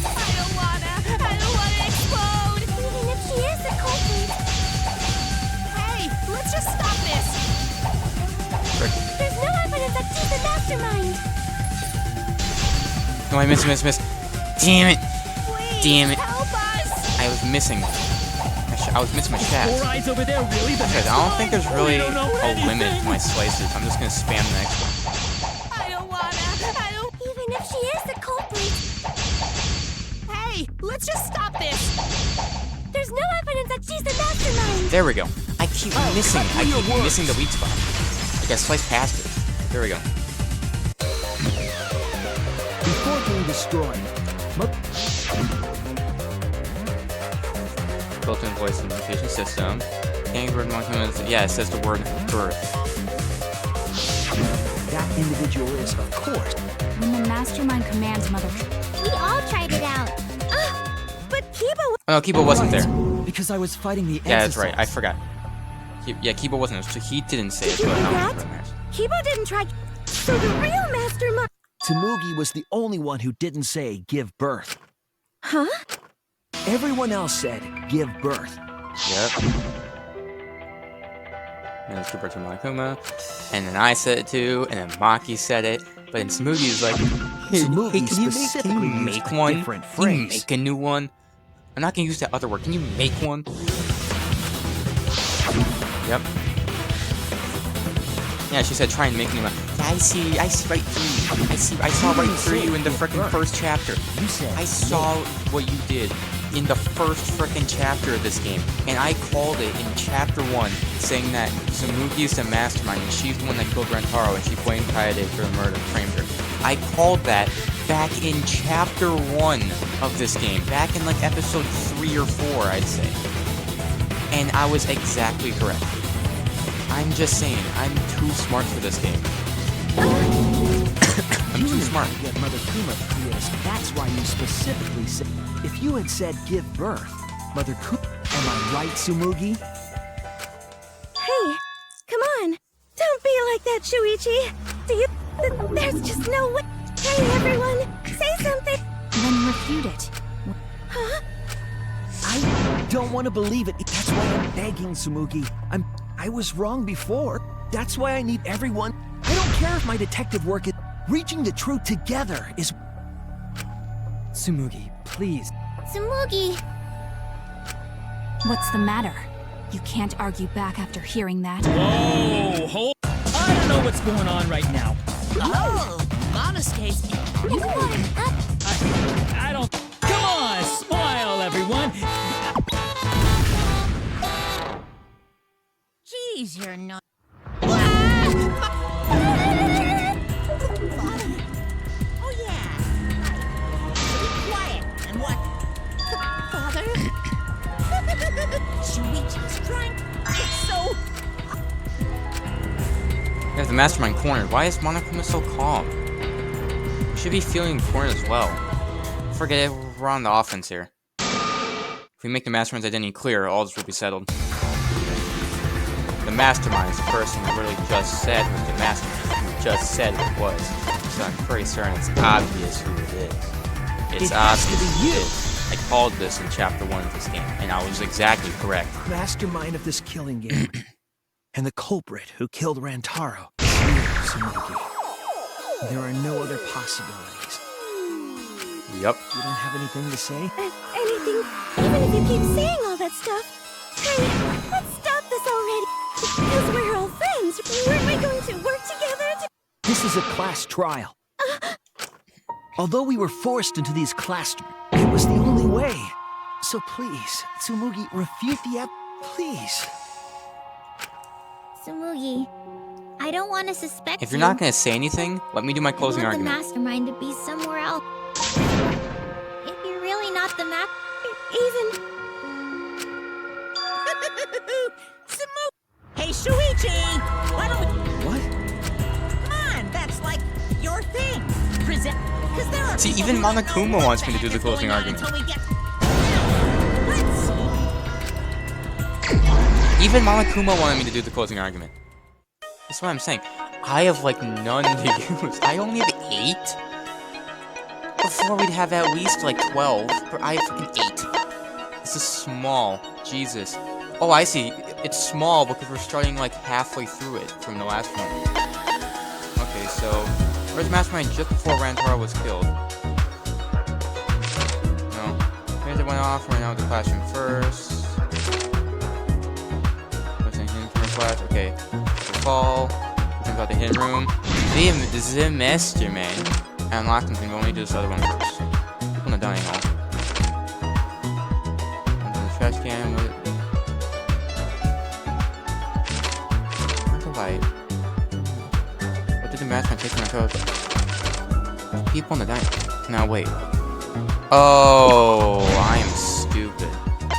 I don't wanna explode! Even if she is the culprit, Hey, let's just stop this! there's no evidence that she's the mastermind! No, I missed. Damn it! Please, Damn it. help us! I was missing. I was missing my Four shots. Eyes over there really the Guys, mastermind? I don't think there's really We don't know a limit to anything. my slices. I'm just gonna spam the next one. I don't wanna. She's the mastermind! There we go. I keep missing it. I keep missing the weak spot. I got sliced past it. There we go. Before being destroyed, Built-in voice communication system. Yeah, it says the word birth. that individual is, of course, When the mastermind commands Mother... We all tried it out. But Kiba Oh no, Kiba wasn't there. Because I was fighting the Yeah, that's right. I exosols. forgot. Yeah, Kiba wasn't. So he didn't say it. Did you but hear I don't that? remember. Kiba didn't try. So the real mastermind. Tsumugi was the only one who didn't say give birth. Huh? Everyone else said give birth. Yep. And let's give birth to Monokuma. And then I said it too. And then Maki said it. But then Tsumugi was like, Tsumugi hey, can you specifically make used a one? different Can you phrase. make a new one? I'm not gonna use that other word. Can you make one? Yep. Yeah, she said try and make a new one. Yeah, I see right through you. I saw right through you in the frickin' first chapter. You said I saw what you did in the first frickin' chapter of this game, and I called it in chapter 1, saying that Tsumugi is the mastermind, and she's the one that killed Rentaro, and she blamed Kaede for the murder and framed her. I called that back in chapter 1 of this game, back in like episode 3 or 4, I'd say. And I was exactly correct. I'm just saying, I'm too smart for this game. I'm you too smart. didn't get Mother Kuma to create us. That's why you specifically said, if you had said give birth, Mother Kuma, am I right, Tsumugi? Hey, come on. Don't be like that, Shuichi. Do you... There's just no way... Hey, everyone. Say something. Then refute it. Huh? I don't want to believe it. That's why I'm begging, Tsumugi. I was wrong before. That's why I need everyone. I don't care if my detective work is... Reaching the truth together is... Tsumugi, please. Tsumugi. What's the matter? You can't argue back after hearing that. Whoa, hold. I don't know what's going on right now. Oh, Monosuke's. I don't. Come on, smile, everyone. Jeez, you're not. Oh yeah. Be quiet and what? Father? Shuichi's trying. It's so. We have the mastermind cornered. Why is Monokuma so calm? We should be feeling cornered as well. Forget it, we're on the offense here. If we make the mastermind's identity clear, all this will be settled. The mastermind is the person who literally just said what the mastermind who just said it was. So I'm pretty certain it's obvious who it is. It's It has to obvious be who you. it is. I called this in chapter 1 of this game, and I was exactly correct. Mastermind of this killing game. And the culprit who killed Rantaro. You, Tsumugi. There are no other possibilities. Yep. You don't have anything to say? Anything. Even if you keep saying all that stuff. Hey, let's stop this already. Because we're all friends. Weren't we going to work together to... This is a class trial. Although we were forced into these class... It was the only way. So please, Tsumugi, refute the please. Tsumugi. I don't want to suspect If you're not going to say anything, let me do my closing I want argument. the mastermind to be somewhere else. If you're really not the Even... Hey, Shuichi! Why don't we... What? Come on, that's like your thing. Present... Because there are See, people even who don't know Monokuma what wants me the to do heck the is closing going on argument. until we get... Even Monokuma wanted me to do the closing argument. That's what I'm saying. I have like none to use. I only have 8? Before we'd have at least like 12, but I have fucking 8. This is small. Jesus. Oh, I see. It's small because we're starting like halfway through it from the last one. Okay, so where's Mastermind just before Rantaro was killed? No. Maybe they went off. Right now with the classroom first. Okay. The fall. Think about the hidden room. This is a mastermind. I unlocked them, we'll only do this other one first. People in the dining hall. Onto the trash can with mastermind taking my code. There's people in the dining. Now wait. Oh, I am stupid.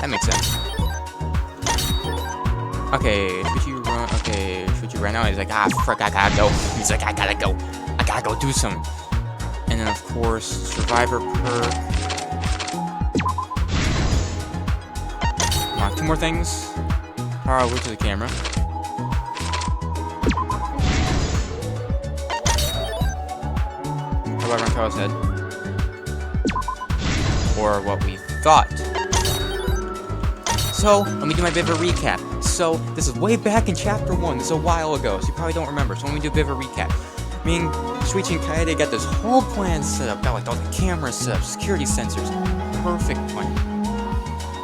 That makes sense. Okay, Shuichi run. Okay, Shuichi right now. He's like, ah, frick, I gotta go. He's like, I gotta go. I gotta go do something. And then of course, survivor perk. Two more things. Taro, look to the camera. How about Rantaro's head? Or what we thought. So, let me do my bit of a recap. So, this is way back in chapter 1. This is a while ago, so you probably don't remember. So let me do a bit of a recap. I mean, Shuichi and Kaede got this whole plan set up. Got like all the cameras set up, security sensors. Perfect plan.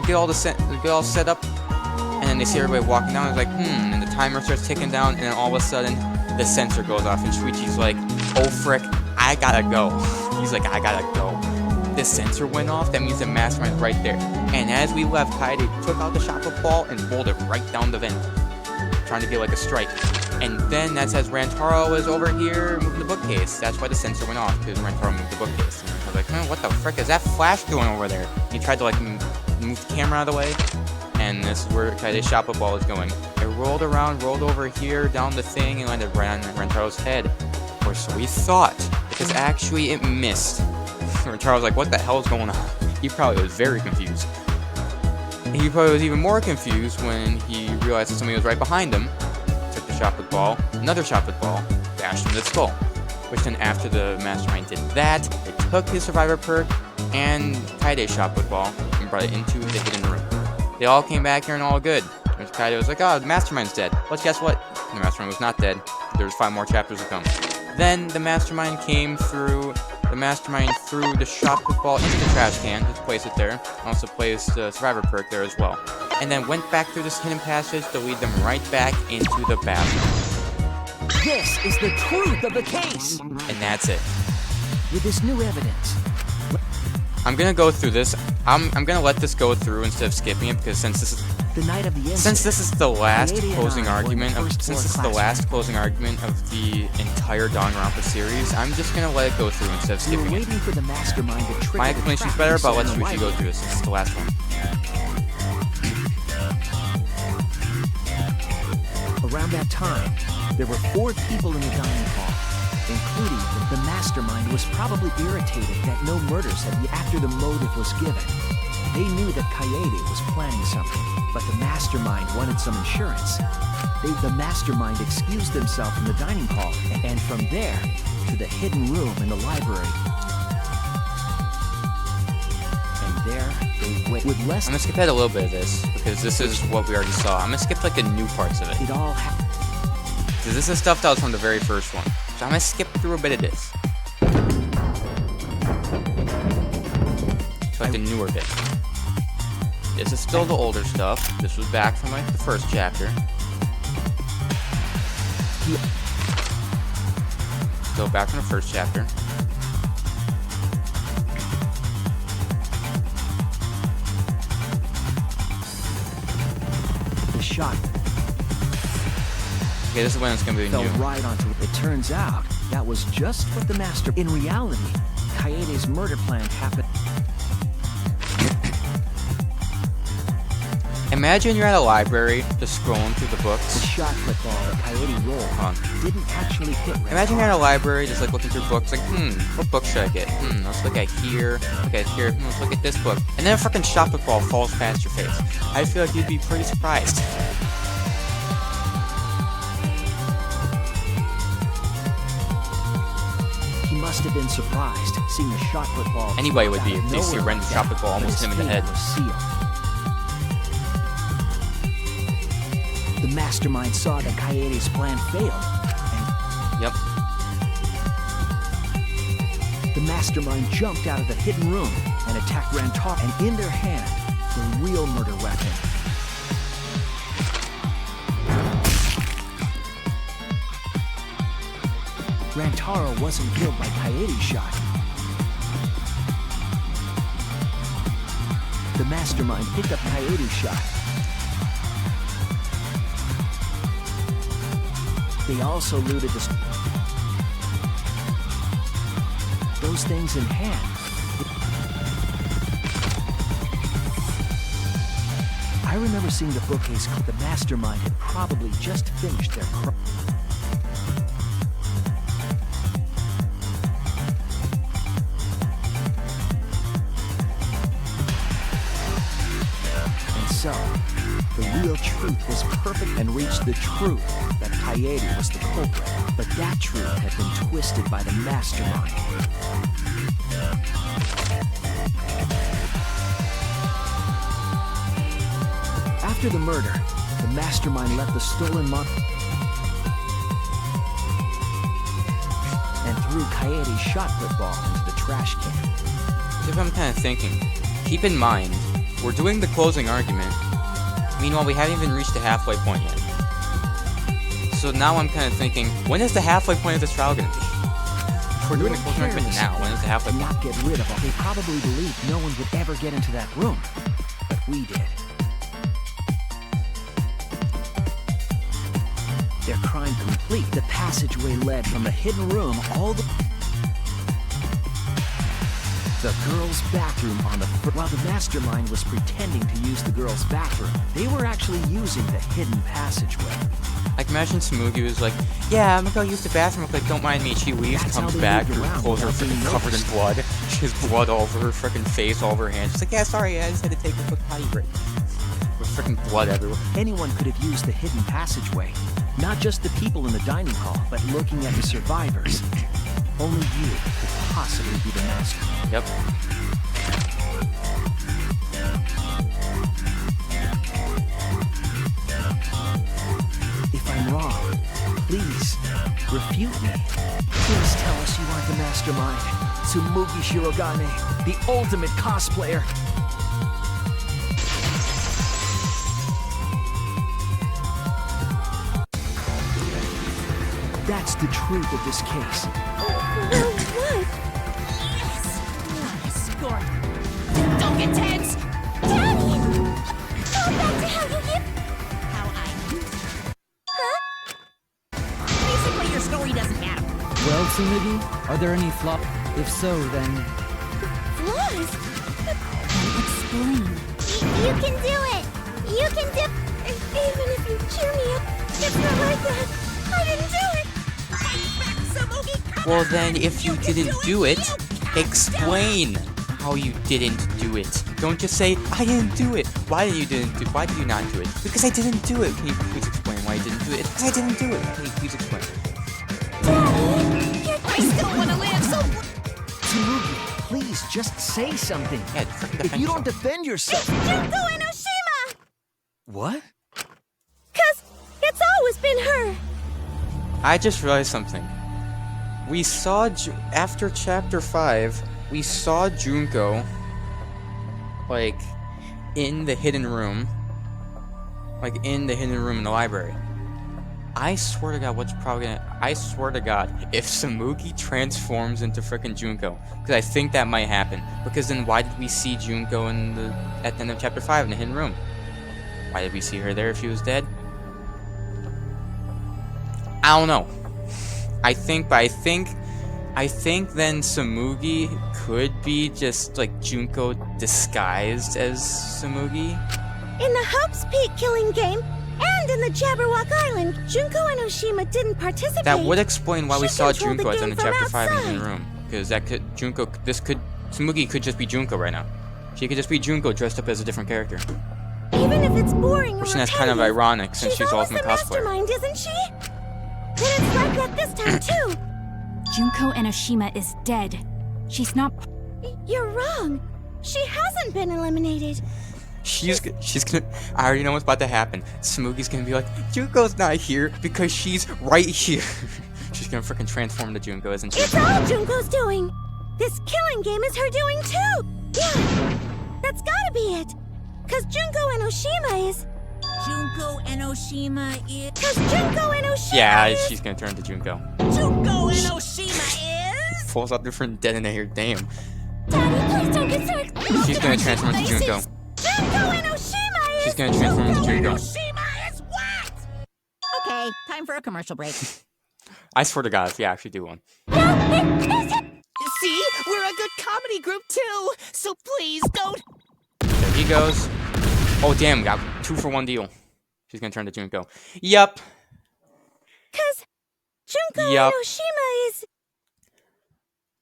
Get all set up, and then they see everybody walking down. It's like, and the timer starts ticking down, and then all of a sudden, the sensor goes off, and Shuichi's like, oh frick, I gotta go. He's like, I gotta go. The sensor went off, that means the mastermind's right there. And as we left, Kaede took out the shot put ball and rolled it right down the vent, trying to get like a strike. And then that says Rantaro is over here moving the bookcase. That's why the sensor went off, because Rantaro moved the bookcase. And I was like, what the frick is that flash doing over there? He tried to like move the camera out of the way, and this is where Kaede's shot put ball is going. It rolled around, rolled over here, down the thing, and landed right on Rantaro's head. Or so we thought, because actually it missed. Rantaro was like, what the hell is going on? He probably was very confused. He probably was even more confused when he realized that somebody was right behind him. Took the shot put ball, another shot put ball, bashed him in the skull. Which then after the mastermind did that, they took his survivor perk and Kaede's shot put ball and brought it into the hidden room. They all came back here and all good. Kaede was like, oh, the mastermind's dead. But guess what? The mastermind was not dead. There was 5 more chapters to come. Then the mastermind came through. The mastermind threw the shot put ball into the trash can, just placed it there, and also placed the survivor perk there as well. And then went back through this hidden passage to lead them right back into the bathroom. This is the truth of the case! And that's it. With this new evidence... I'm gonna go through this. I'm gonna let this go through instead of skipping it, because since this is the night of the incident, since this is the last closing argument of the entire Danganronpa series, I'm just gonna let it go through instead of skipping it. For the mastermind to trigger my explanation's better, but let's Shuichi go through this since it's the last one. Around that time, there were 4 people in the dining hall, including the mastermind was probably irritated that no murders had been after the motive was given. They knew that Kaede was planning something, but the mastermind wanted some insurance. The mastermind excused themselves from the dining hall, and from there, to the hidden room in the library. And there, they went with less... I'm gonna skip ahead a little bit of this, because this is what we already saw. I'm gonna skip like the new parts of it. It all happened. Because this is stuff that was from the very first one. So I'm gonna skip through a bit of this. To like the newer bit. This is still the older stuff. This was back from like the first chapter. Still back from the first chapter. The shot. Okay, this is when it's gonna be new. Right onto it. It turns out that was just what the master. In reality, Kaede's murder plan happened. Imagine you're at a library, just scrolling through the books. The shot put ball that Kaede rolled didn't actually hit. Imagine you're at a library, just like looking through books, like, what book should I get? Let's look at here. Look at here. Let's look at this book. And then a freaking shot put ball falls past your face. I feel like you'd be pretty surprised. He must have been surprised seeing the shot put ball. Anybody would be if they see a random shot put ball almost hit him in the head. The mastermind saw that Kaede's plan failed. Yep. The mastermind jumped out of the hidden room and attacked Rantaro, and in their hand, the real murder weapon. Rantaro wasn't killed by Kaede's shot. The mastermind picked up Kaede's shot. They also looted the... those things in hand. I remember seeing the bookcase. The mastermind had probably just finished their And so, the real truth was perfect and reached the truth that Kaede was the culprit. But that truth had been twisted by the mastermind. After the murder, the mastermind left the stolen and threw Kaede's shot put ball into the trash can. If I'm kind of thinking, keep in mind, we're doing the closing argument. Meanwhile, we haven't even reached the halfway point yet. So now I'm kind of thinking, when is the halfway point of this trial going to be? If we're doing the closing argument now, when is the halfway point? Not get rid of them. They probably believed no one would ever get into that room, but we did. Their crime complete, the passageway led from the hidden room all the girls' bathroom on the while the mastermind was pretending to use the girls' bathroom, they were actually using the hidden passageway. Like, imagine Tsumugi was like, yeah, I'm gonna go use the bathroom. Like, don't mind me. She leaves, comes back, her clothes are freaking covered in blood. She has blood all over her freaking face, all over her hands. She's like, yeah, sorry, I just had to take a quick potty break. With freaking blood everywhere. Anyone could have used the hidden passageway. Not just the people in the dining hall, but looking at the survivors. Only you could possibly be the master. Yep. If I'm wrong, please refute me. Please tell us you aren't the mastermind. Tsumugi Shirogane, the ultimate cosplayer. That's the truth of this case. What? Yes! Score! Don't get tense! Daddy! Go back to how you hit. How I... Huh? Basically, your story doesn't matter. Well, Tsumugi, are there any flaws? If so, then... Flaws? Explain. You can do it! You can do... Even if you cheer me up, it's not like that. I didn't do it. Well then, if you didn't do it, explain how you didn't do it. Don't just say, I didn't do it. Why did you not do it? Because I didn't do it. Can you please explain why you didn't do it? Because I didn't do it. Can you please explain? I still want to live, so... Tsumugi, please just say something. Yeah, if you don't defend yourself... It's Junko Enoshima! What? 'Cause it's always been her. I just realized something. We saw, after Chapter 5, we saw Junko, like, in the hidden room. Like, in the hidden room in the library. I swear to God, I swear to God, if Tsumugi transforms into frickin' Junko, because I think that might happen. Because then why did we see Junko at the end of Chapter 5 in the hidden room? Why did we see her there if she was dead? I don't know. I think then Tsumugi could be just like Junko disguised as Tsumugi. In the Hope's Peak killing game and in the Jabberwock Island, Junko Enoshima didn't participate. That would explain why we saw controlled the Junko at the end of game Chapter from 5 in the outside. room. Because Tsumugi could just be Junko right now. She could just be Junko dressed up as a different character. Even if it's boring or Which that's kind of repetitive, ironic since she's always ultimate the cosplayer. mastermind, isn't she? Then it's like that this time too. Junko Enoshima is dead. She's not... You're wrong. She hasn't been eliminated. She's gonna. I already know what's about to happen. Tsumugi's gonna be like, Junko's not here because she's right here. She's gonna freaking transform to Junko, isn't she? It's all Junko's doing. This killing game is her doing too. Yeah, that's gotta be it. 'Cause Junko Enoshima is. Junko Enoshima is... Cause Junko Enoshima Yeah, is... she's gonna turn to Junko. Junko Enoshima is... Pulls out different detonator. Damn. Daddy, please don't get so excited. She's gonna transform into Junko. Junko Enoshima is... She's gonna transform into Junko. Enoshima is what? Okay, time for a commercial break. I swear to God, if you actually do one. No, it isn't. See? We're a good comedy group, too. So please don't... There he goes. Oh, damn. Got 2-for-1 deal. She's gonna turn to Junko. Yup. Cause Junko Yup. Enoshima is...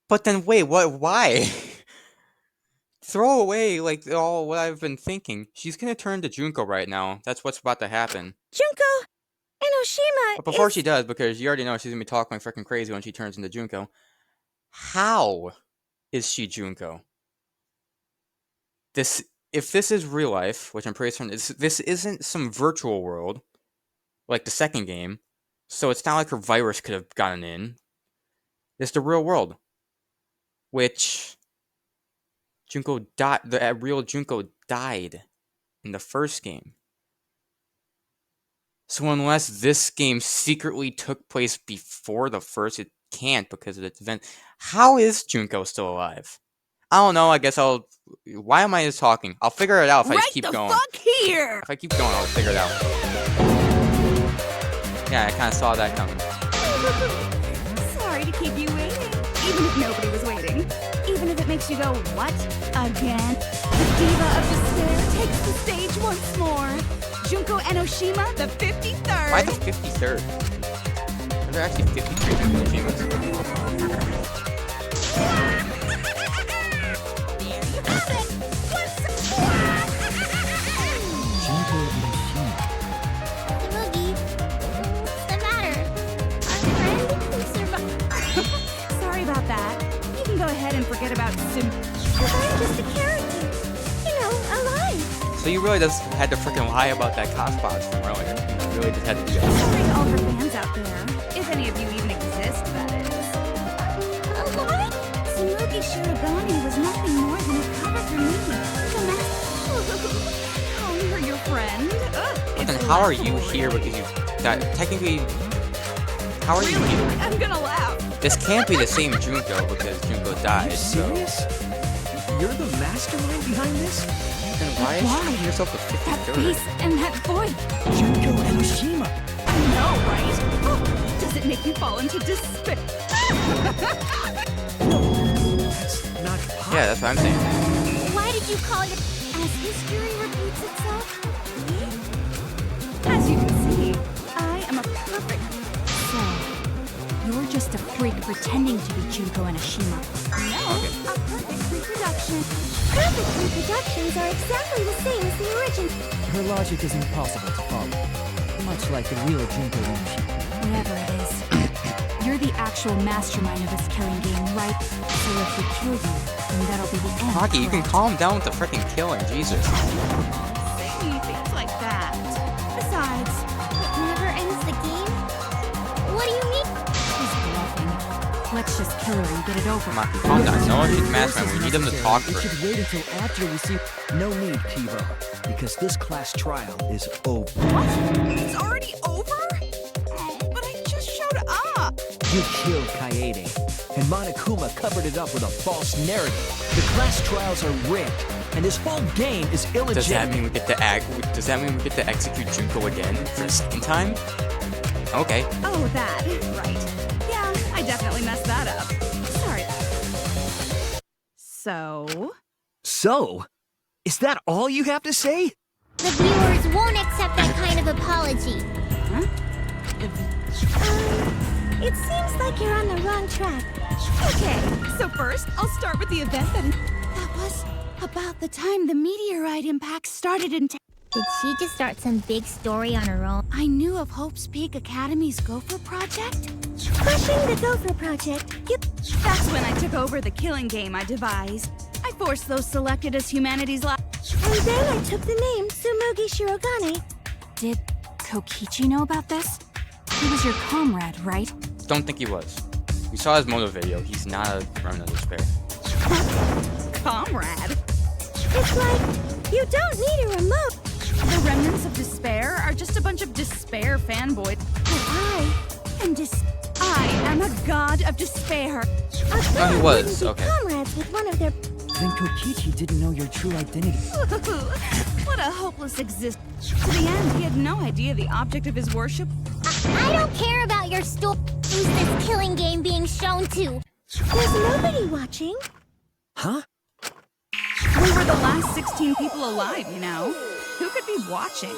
But then, wait, what? Why? Throw away, like, all what I've been thinking. She's gonna turn to Junko right now. That's what's about to happen. Junko Enoshima But before is... she does, because you already know she's gonna be talking like freaking crazy when she turns into Junko. How is she Junko? If this is real life, which I'm pretty certain this isn't some virtual world, like the second game, so it's not like her virus could have gotten in. It's the real world, which Junko died. The real Junko died in the first game. So unless this game secretly took place before the first, it can't because of its event. How is Junko still alive? I don't know. I guess I'll. Why am I just talking? I'll figure it out if I just keep going. Right the fuck here! If I keep going, I'll figure it out. Yeah, I kind of saw that coming. Sorry to keep you waiting. Even if nobody was waiting. Even if it makes you go, what? Again? The diva of despair takes the stage once more. Junko Enoshima, the 53rd. Why the 53rd? Are there actually 53 Enoshimas? Junko Enoshima. Moogie, what's the matter? Our friend who survived. Sorry about that. You can go ahead and forget about Sim. Cause I'm just a character. You know, alive. So you really just had to freaking lie about that cosplay from earlier. You really just had to do that. Sorry to all her fans out there. If any of you even exist, that is. What? Tsumugi Shirogane was nothing more than a cover for me. The master. Calling her your friend? Ugh, But then it's how are you laughable, here really. because you died? Technically, how are you Really? here? I'm gonna laugh. This can't be the same Junko because Junko Are you died. So serious? You're the mastermind behind this? then why is Why? she giving herself the That 53rd? face and that voice. Junko Enoshima. I know, right? Oh, does it make you fall into despair? That's not possible. Yeah, that's what I'm saying. Why did you call your... As history repeats itself, as you can see, I am a perfect. So, you're just a freak pretending to be Junko Enoshima. No, a perfect reproduction. Perfect reproductions are exactly the same as the original. Her logic is impossible to follow. Much like the real Junko Enoshima. Whatever it is, you're the actual mastermind of this killing game, right? So if we kill you, then that'll be the end. Hockey, you can correct? calm down with the freaking killing, Jesus. Say things like that. Besides, It never ends the game? What do you mean? she's bluffing. Let's just kill her and get it over. Maki, calm down. No one needs mastermind. We need them to talk We first. should wait until after we see. No need, Kivo, because this class trial is over. What? It's already over? Oh, but I just showed up. You killed Kaede, and Monokuma covered it up with a false narrative. The class trials are rigged, and this whole game is illegitimate. Does that mean we get to Does that mean we get to execute Junko again for the second time? Okay. Oh, that. Right. Yeah, I definitely messed that up. Sorry. So? So, is that all you have to say? The viewers won't accept that kind of apology. It seems like you're on the wrong track. Okay, so first, I'll start with the event that was about the time the meteorite impact started in Did she just start some big story on her own? I knew of Hope's Peak Academy's Gopher Project. Crushing the Gopher Project. That's when I took over the killing game I devised. I forced those selected as humanity's last. And then I took the name Tsumugi Shirogane. Did Kokichi know about this? He was your comrade, right? Don't think he was. We saw his motive video. He's not a remnant of despair. Comrade? It's like, you don't need a remote. The remnants of despair are just a bunch of despair fanboys. I am a god of despair. A god he was, wouldn't be okay. comrades with one of their... Then Kokichi didn't know your true identity. What a hopeless existence. To the end, he had no idea the object of his worship. I don't care about your story. Who's this killing game being shown to? There's nobody watching. Huh? We were the last 16 people alive, you know? Who could be watching?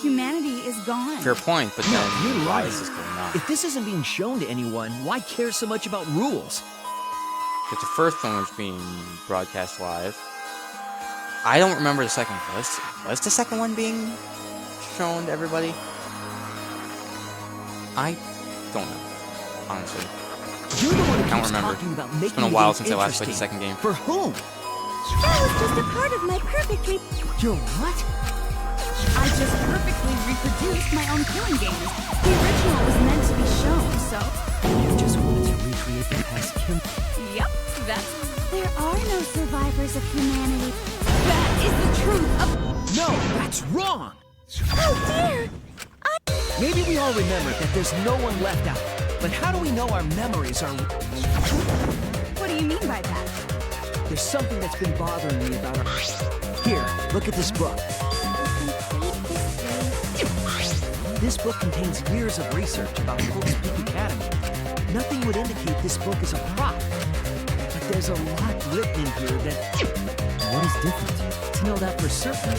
Humanity is gone. Fair point, but No, then you're why right. is this going on? If this isn't being shown to anyone, why care so much about rules? Because the first one was being broadcast live. I don't remember the second. Was the second one being shown to everybody? I don't know, honestly. You're the one who I don't keeps remember. talking about It's making been a the while game since I last played the interesting. second game. For whom? That was just a part of my perfectly. Your what? I just perfectly reproduced my own killing games. The original was meant to be shown, so... You just wanted to recreate the past kill. Yep, that's... There are no survivors of humanity. That is the truth of... No, that's wrong! Oh dear! Maybe we all remember that there's no one left out. But how do we know our memories are... What do you mean by that? There's something that's been bothering me about our... Here, look at this book. This book contains years of research about Hope's Peak Academy. Nothing would indicate this book is a prop. But there's a lot written in here that... What is different? To know that for certain,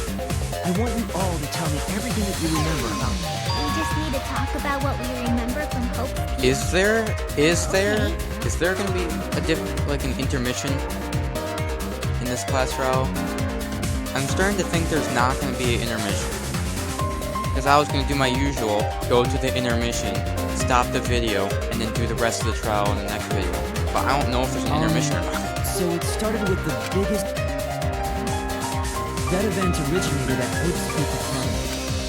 I want you all to tell me everything that you remember about me. We just need to talk about what we remember from Hope's Peak. Is there gonna be like an intermission in this class trial? I'm starting to think there's not gonna be an intermission. Because I was gonna do my usual, go to the intermission, stop the video, and then do the rest of the trial in the next video. But I don't know if there's an intermission or not. So it started with the biggest... That event originated at Hope's Peak Academy.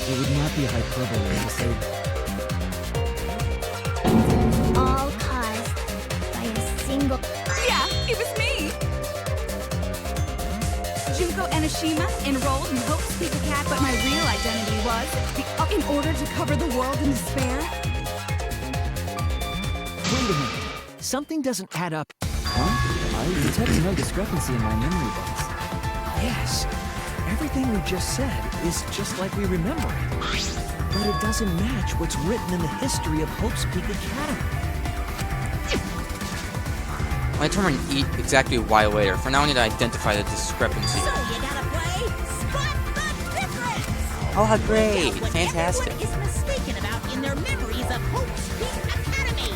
It would not be hyperbole to say... All caused by a single... Yeah, it was me! Junko Enoshima enrolled in Hope's Peak Academy, but my real identity was in order to cover the world in despair. Wait a minute. Something doesn't add up. Huh? I detect no discrepancy in my memory box. Yes. Everything we just said is just like we remember it. But it doesn't match what's written in the history of Hope's Peak Academy. I'll determine exactly why later. For now, I need to identify the discrepancy. So you gotta play Spot the Difference! Oh, how great! What Fantastic. everyone is mistaken about in their memories of Hope's Peak Academy.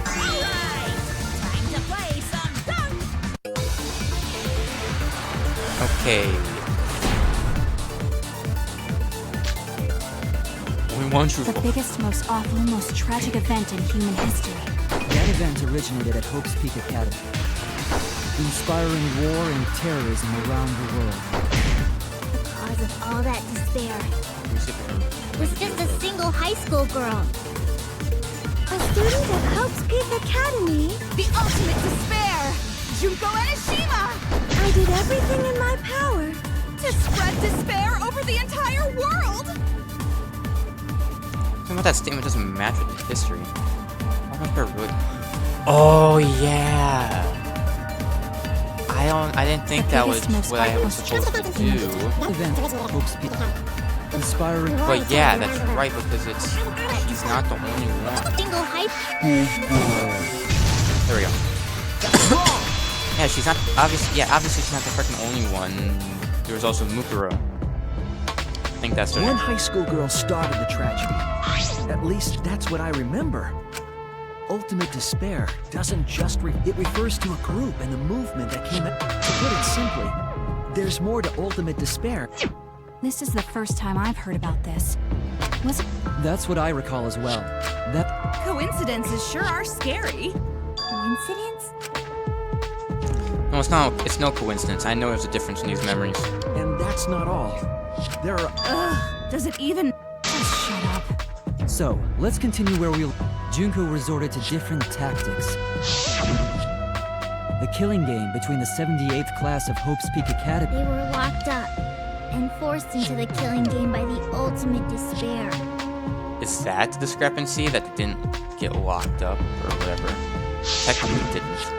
Alright, time to play some dunk! Okay. Only one The truthful. biggest, most awful, most tragic event in human history. That event originated at Hope's Peak Academy, inspiring war and terrorism around the world. The cause of all that despair was just a single high school girl. A student of Hope's Peak Academy. The ultimate despair! Junko Enoshima! I did everything in my power. To spread despair over the entire world! Something about that statement doesn't match with the history. Really... Oh yeah. I didn't think that was what I was supposed to do. Event Hope's Peak, inspiring. But yeah, that's right because she's not the only one. Single high There we go. Yeah, she's not obviously she's not the freaking only one. There was also Mukuro. I think that's her One name. high school girl started the tragedy. At least that's what I remember. Ultimate despair doesn't just it refers to a group and a movement that came out. To put it simply, there's more to ultimate despair. This is the first time I've heard about this. Was it... That's what I recall as well. That Coincidences sure are scary. coincidence? No, it's not. It's no coincidence. I know there's a difference in these memories. And that's not all. There are... Ugh, does it even... Just shut up. So, let's continue where we... Junko resorted to different tactics. The killing game between the 78th class of Hope's Peak Academy. They were locked up and forced into the killing game by the ultimate despair. Is that the discrepancy that they didn't get locked up or whatever? Technically didn't.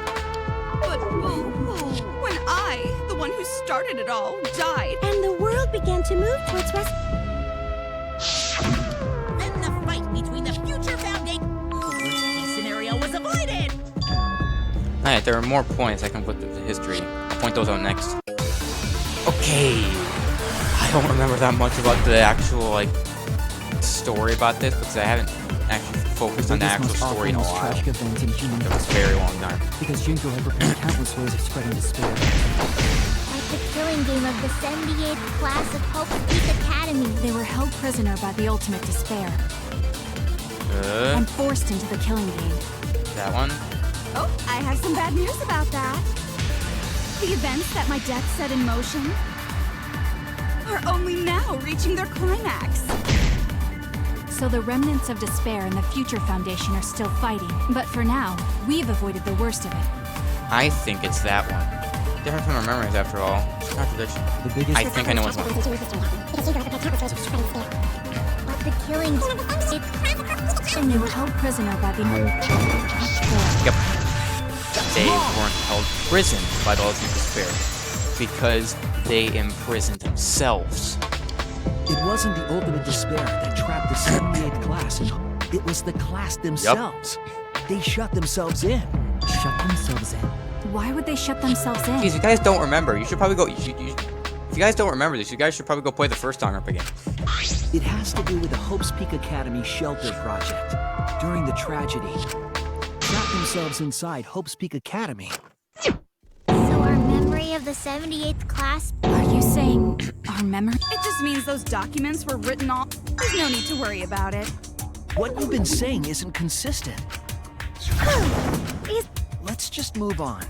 But boo-hoo, when I, the one who started it all, died. And the world began to move towards rest. Then the fight between the future foundation... Worst case scenario was avoided! Alright, there are more points. I can put the history. I'll point those out next. Okay. I don't remember that much about the actual, like, story about this because I haven't actually focused on the actual story in a while. Tragic event in human It was a very long time. Because Junko had prepared countless ways of spreading despair. Like the killing game of the 78th class of Hope's Peak Academy. They were held prisoner by the ultimate despair and forced into the killing game. That one? Oh, I have some bad news about that. The events that my death set in motion are only now reaching their climax. So the remnants of despair and the Future Foundation are still fighting. But for now, we've avoided the worst of it. I think it's that one. Different from our memories, after all. It's a contradiction. The biggest I think I know what's one. But the killing And they were held prisoner by the... Yep. They weren't held prisoned by the ultimate despair because they imprisoned themselves. It wasn't the ultimate despair that trapped the 78th class. It was the class themselves. They shut themselves in. Shut themselves in? Why would they shut themselves in? Jeez, you guys don't remember. You should probably go... if you guys don't remember this, you guys should probably go play the first Danganronpa game. It has to do with the Hope's Peak Academy shelter project. During the tragedy, trapped themselves inside Hope's Peak Academy. So our memory of the 78th class... Are you saying our memory? It just means those documents were written off. There's no need to worry about it. What you've been saying isn't consistent. Let's just move on.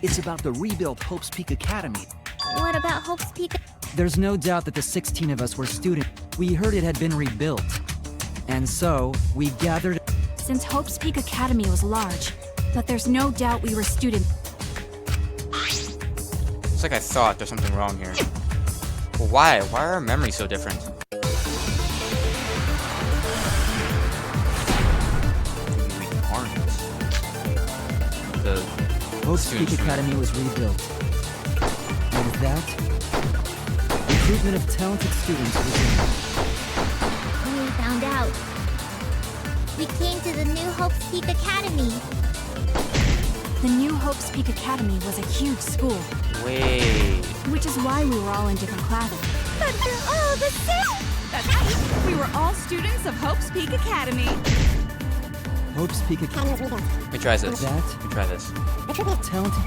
It's about the rebuilt Hope's Peak Academy. What about Hope's Peak? There's no doubt that the 16 of us were students. We heard it had been rebuilt. And so, we gathered... Since Hope's Peak Academy was large, but there's no doubt we were students. It's like I thought there's something wrong here. But why? Why are our memories so different? We aren't. The Hope's Peak Academy was rebuilt. And with that, recruitment of talented students resumed. When we found out, we came to the new Hope's Peak Academy. The new Hope's Peak Academy was a huge school. Wait. Which is why we were all in different classes. But they're all the same! That's right! We were all students of Hope's Peak Academy. Hope's Peak Academy. Let me try this. Let me try this. Talented.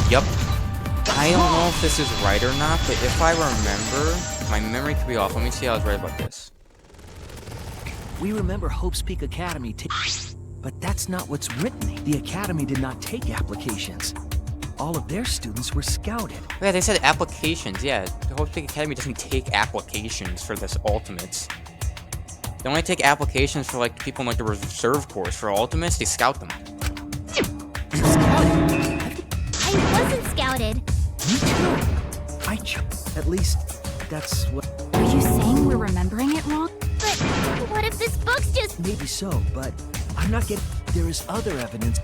Yup. I don't know if this is right or not, but if I remember, my memory could be off. Let me see how I was right about this. We remember Hope's Peak Academy, but that's not what's written. The Academy did not take applications. All of their students were scouted. Yeah, they said applications. Yeah, the Hope's Peak Academy doesn't take applications for this Ultimates. They only take applications for like people in like the reserve course. For Ultimates, they scout them. I wasn't scouted. Me too. At least, that's what... Are you saying we're remembering it wrong? But what if this book's just... Maybe so, but I'm not getting... There is other evidence.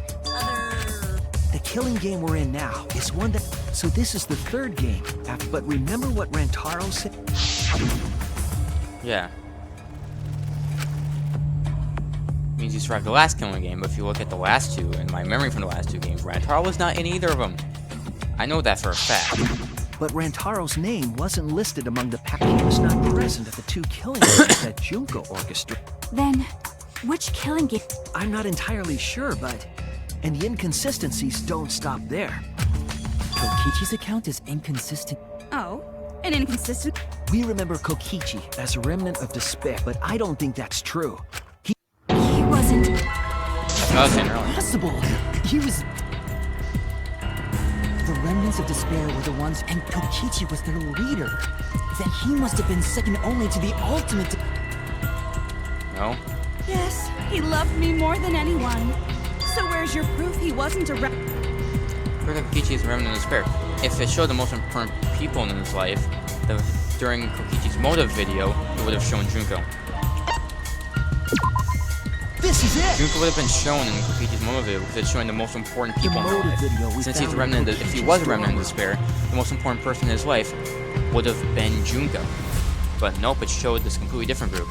The killing game we're in now is one that... So this is the third game. But remember what Rantaro said? Yeah. Means you survived the last killing game, but if you look at the last two, and my memory from the last two games, Rantaro was not in either of them. I know that for a fact. But Rantaro's name wasn't listed among the pack. He was not present at the two killing games that Junko orchestrated. Then, which killing game? I'm not entirely sure, but... And the inconsistencies don't stop there. Kokichi's account is inconsistent. Oh, an inconsistent... We remember Kokichi as a remnant of despair, but I don't think that's true. He wasn't... I was saying earlier. Impossible! He was... The remnants of despair were the ones, and Kokichi was their leader. Then he must have been second only to the ultimate... No? Yes, he loved me more than anyone. So where's your proof he wasn't a Proof that Kokichi is a remnant of despair. If it showed the most important people in his life, during Kokichi's motive video, it would have shown Junko. This is it! Junko would have been shown in Kokichi's motive video because it's showing the most important people in his life. Video Since he's a remnant, if he was a remnant of despair, the most important person in his life would have been Junko. But nope, it showed this completely different group.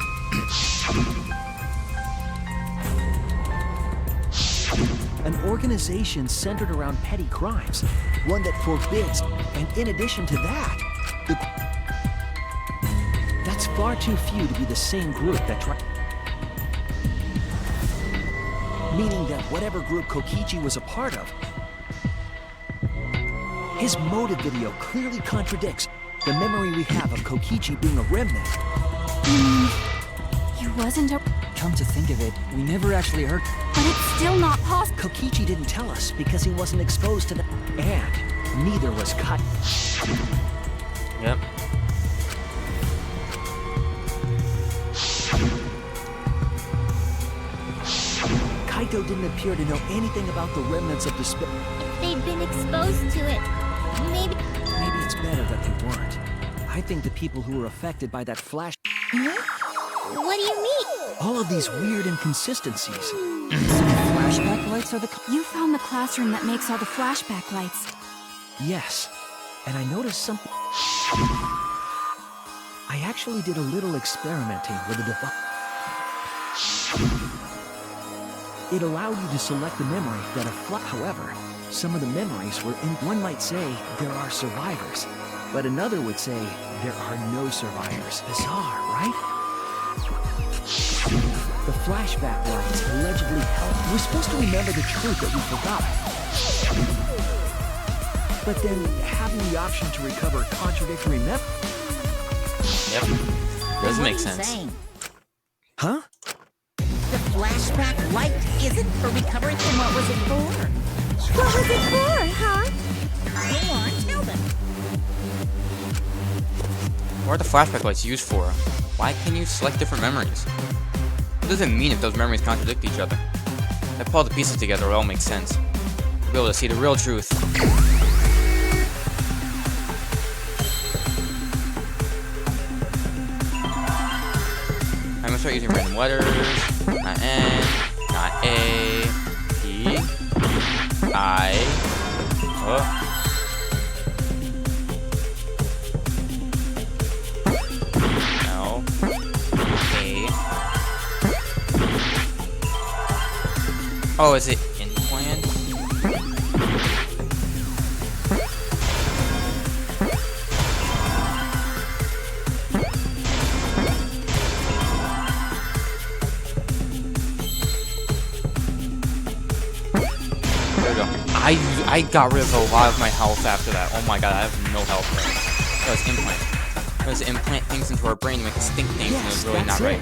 An organization centered around petty crimes. One that forbids, and in addition to that, that's far too few to be the same group that meaning that whatever group Kokichi was a part of, his motive video clearly contradicts the memory we have of Kokichi being a remnant. He wasn't a... Come to think of it, we never actually heard. But it's still not possible. Kokichi didn't tell us because he wasn't exposed to the... And neither was Kai. Yep. Kaito didn't appear to know anything about the remnants of despair. If they'd been exposed to it, maybe... Maybe it's better that they weren't. I think the people who were affected by that flash... What do you mean? All of these weird inconsistencies. Flashback lights are the... You found the classroom that makes all the flashback lights. Yes, and I noticed something. I actually did a little experimenting with the device. It allowed you to select the memory that however, some of the memories were in... One might say there are survivors, but another would say there are no survivors. Bizarre, right? The flashback lights allegedly help. We're supposed to remember the truth that we forgot. But then having the option to recover contradictory memories. Yep. Does make What are you sense. saying? Huh? The flashback light isn't for recovering, then what was it for? What was it for, huh? Go on, tell them. What are the flashback lights used for? Why can you select different memories? What does it mean if those memories contradict each other? If I pull all the pieces together, it all makes sense. You'll be able to see the real truth. I'm gonna start using random letters. Not N, not A, P, I, L, A. Oh, is it implant? I got rid of a lot of my health after that. Oh my god, I have no health right now. That was implant. That was implant things into our brain to make us think things, and it was really not right.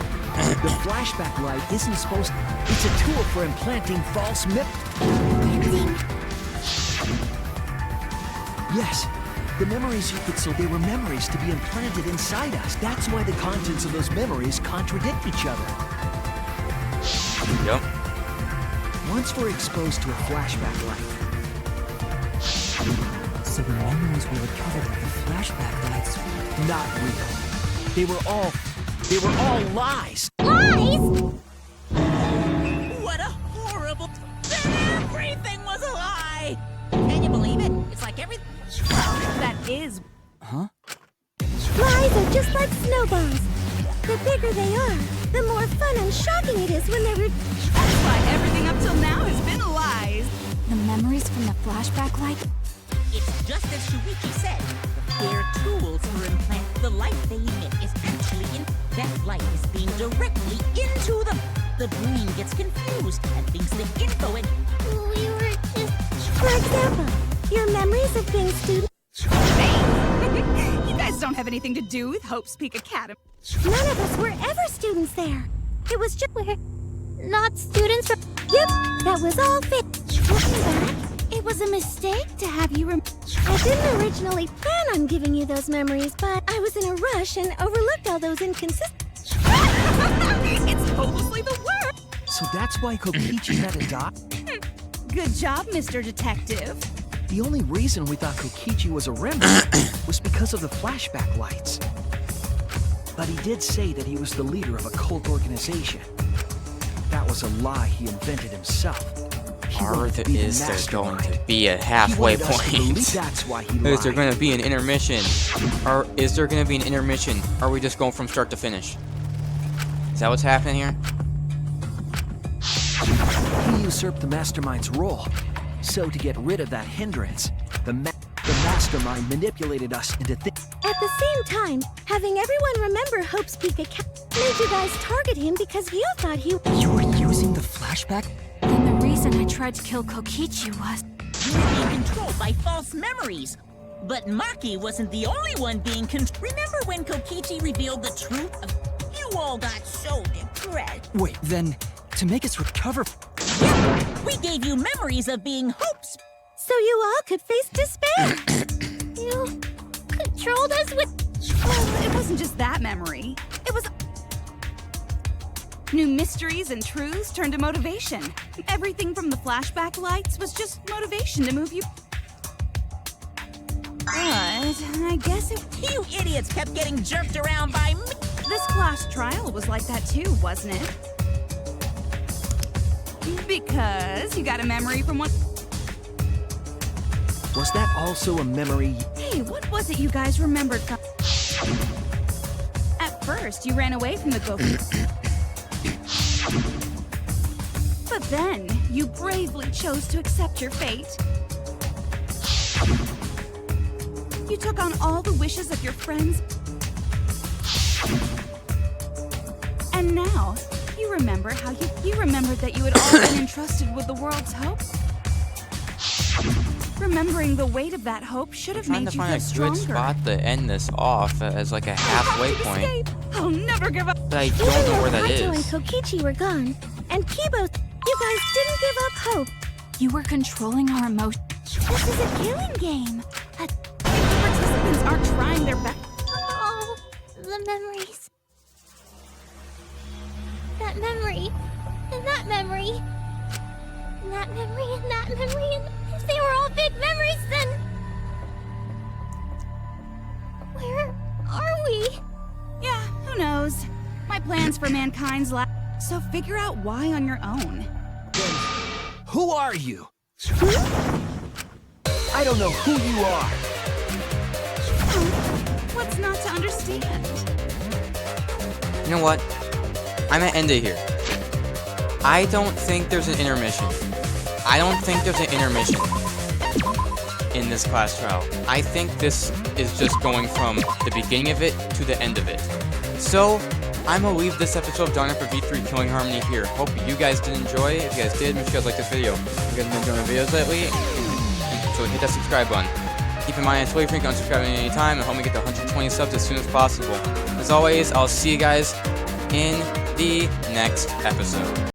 The flashback light isn't supposed to... It's a tool for implanting false Yes, the memories you could... So they were memories to be implanted inside us. That's why the contents of those memories contradict each other. Yep. Once we're exposed to a flashback light... So the memories we recovered with the flashback lights... Not real. They were all lies! Lies? What a horrible... Then everything was a lie! Can you believe it? It's like everything... That is... Huh? Lies are just like snowballs. The bigger they are, the more fun and shocking it is when they're... That's why everything up till now has been lies. The memories from the flashback light? It's just as Shuichi said. They're tools for implant. The light they emit is actually in... That light is being directly into them. The brain gets confused and thinks the info and... We were just... For example, your memories of being student... Hey, you guys don't have anything to do with Hope's Peak Academy. None of us were ever students there. It was just... We're not students of... Yep, that was all fake. Looking back, it was a mistake to have you I didn't originally plan on giving you those memories, but I was in a rush and overlooked all those inconsistencies. It's hopelessly the worst. So that's why Kokichi had to die? Good job, Mr. Detective. The only reason we thought Kokichi was a remnant was because of the flashback lights. But he did say that he was the leader of a cult organization. That was a lie he invented himself. Or is there going to be a halfway point? That's why he lied. Is there going to be an intermission? Or is there going to be an intermission? Or are we just going from start to finish? Is that what's happening here? He usurped the Mastermind's role. So to get rid of that hindrance, the Mastermind manipulated us into thinking. At the same time, having everyone remember Hope's Peak account made you guys target him because you thought he... You were using the flashback? And the reason I tried to kill Kokichi was... You were being controlled by false memories. But Maki wasn't the only one being Remember when Kokichi revealed the truth? You all got so depressed. Wait, then, to make us recover... Yeah, we gave you memories of being Hope's... So you all could face despair. You controlled us with... Well, it wasn't just that memory. It was... New mysteries and truths turned to motivation. Everything from the flashback lights was just motivation to move you... But I guess it... You idiots kept getting jerked around by me. This class trial was like that too, wasn't it? Because you got a memory from one... Was that also a memory? Hey, what was it you guys remembered from... At first, you ran away from the Goku. But then, you bravely chose to accept your fate. You took on all the wishes of your friends. And now, you remember how you remembered that you had all been entrusted with the world's hope? Remembering the weight of that hope should have made you feel stronger. I'm trying to find a good spot to end this off as like a halfway point. I'll never give up. But I don't know where that Kaito and is. Kokichi were gone, and Kibo, you guys didn't give up hope. You were controlling our emotions. This is a killing game. The participants aren't trying their best. Oh, the memories. That memory. And that memory. And that memory, and that memory, and if they were all big memories, then... Where are we? Yeah, who knows? My plans for mankind's life. So figure out why on your own. Then, who are you? I don't know who you are. What's not to understand? You know what? I'm gonna end it here. I don't think there's an intermission. I don't think there's an intermission in this class trial. I think this is just going from the beginning of it to the end of it. So, I'm gonna leave this episode of Danganronpa V3 Killing Harmony here. Hope you guys did enjoy. If you guys did, make sure you guys like this video. If you guys been enjoying the videos lately, so hit that subscribe button. Keep in mind, it's totally free to unsubscribe at any time and help me get to 120 subs as soon as possible. As always, I'll see you guys in the next episode.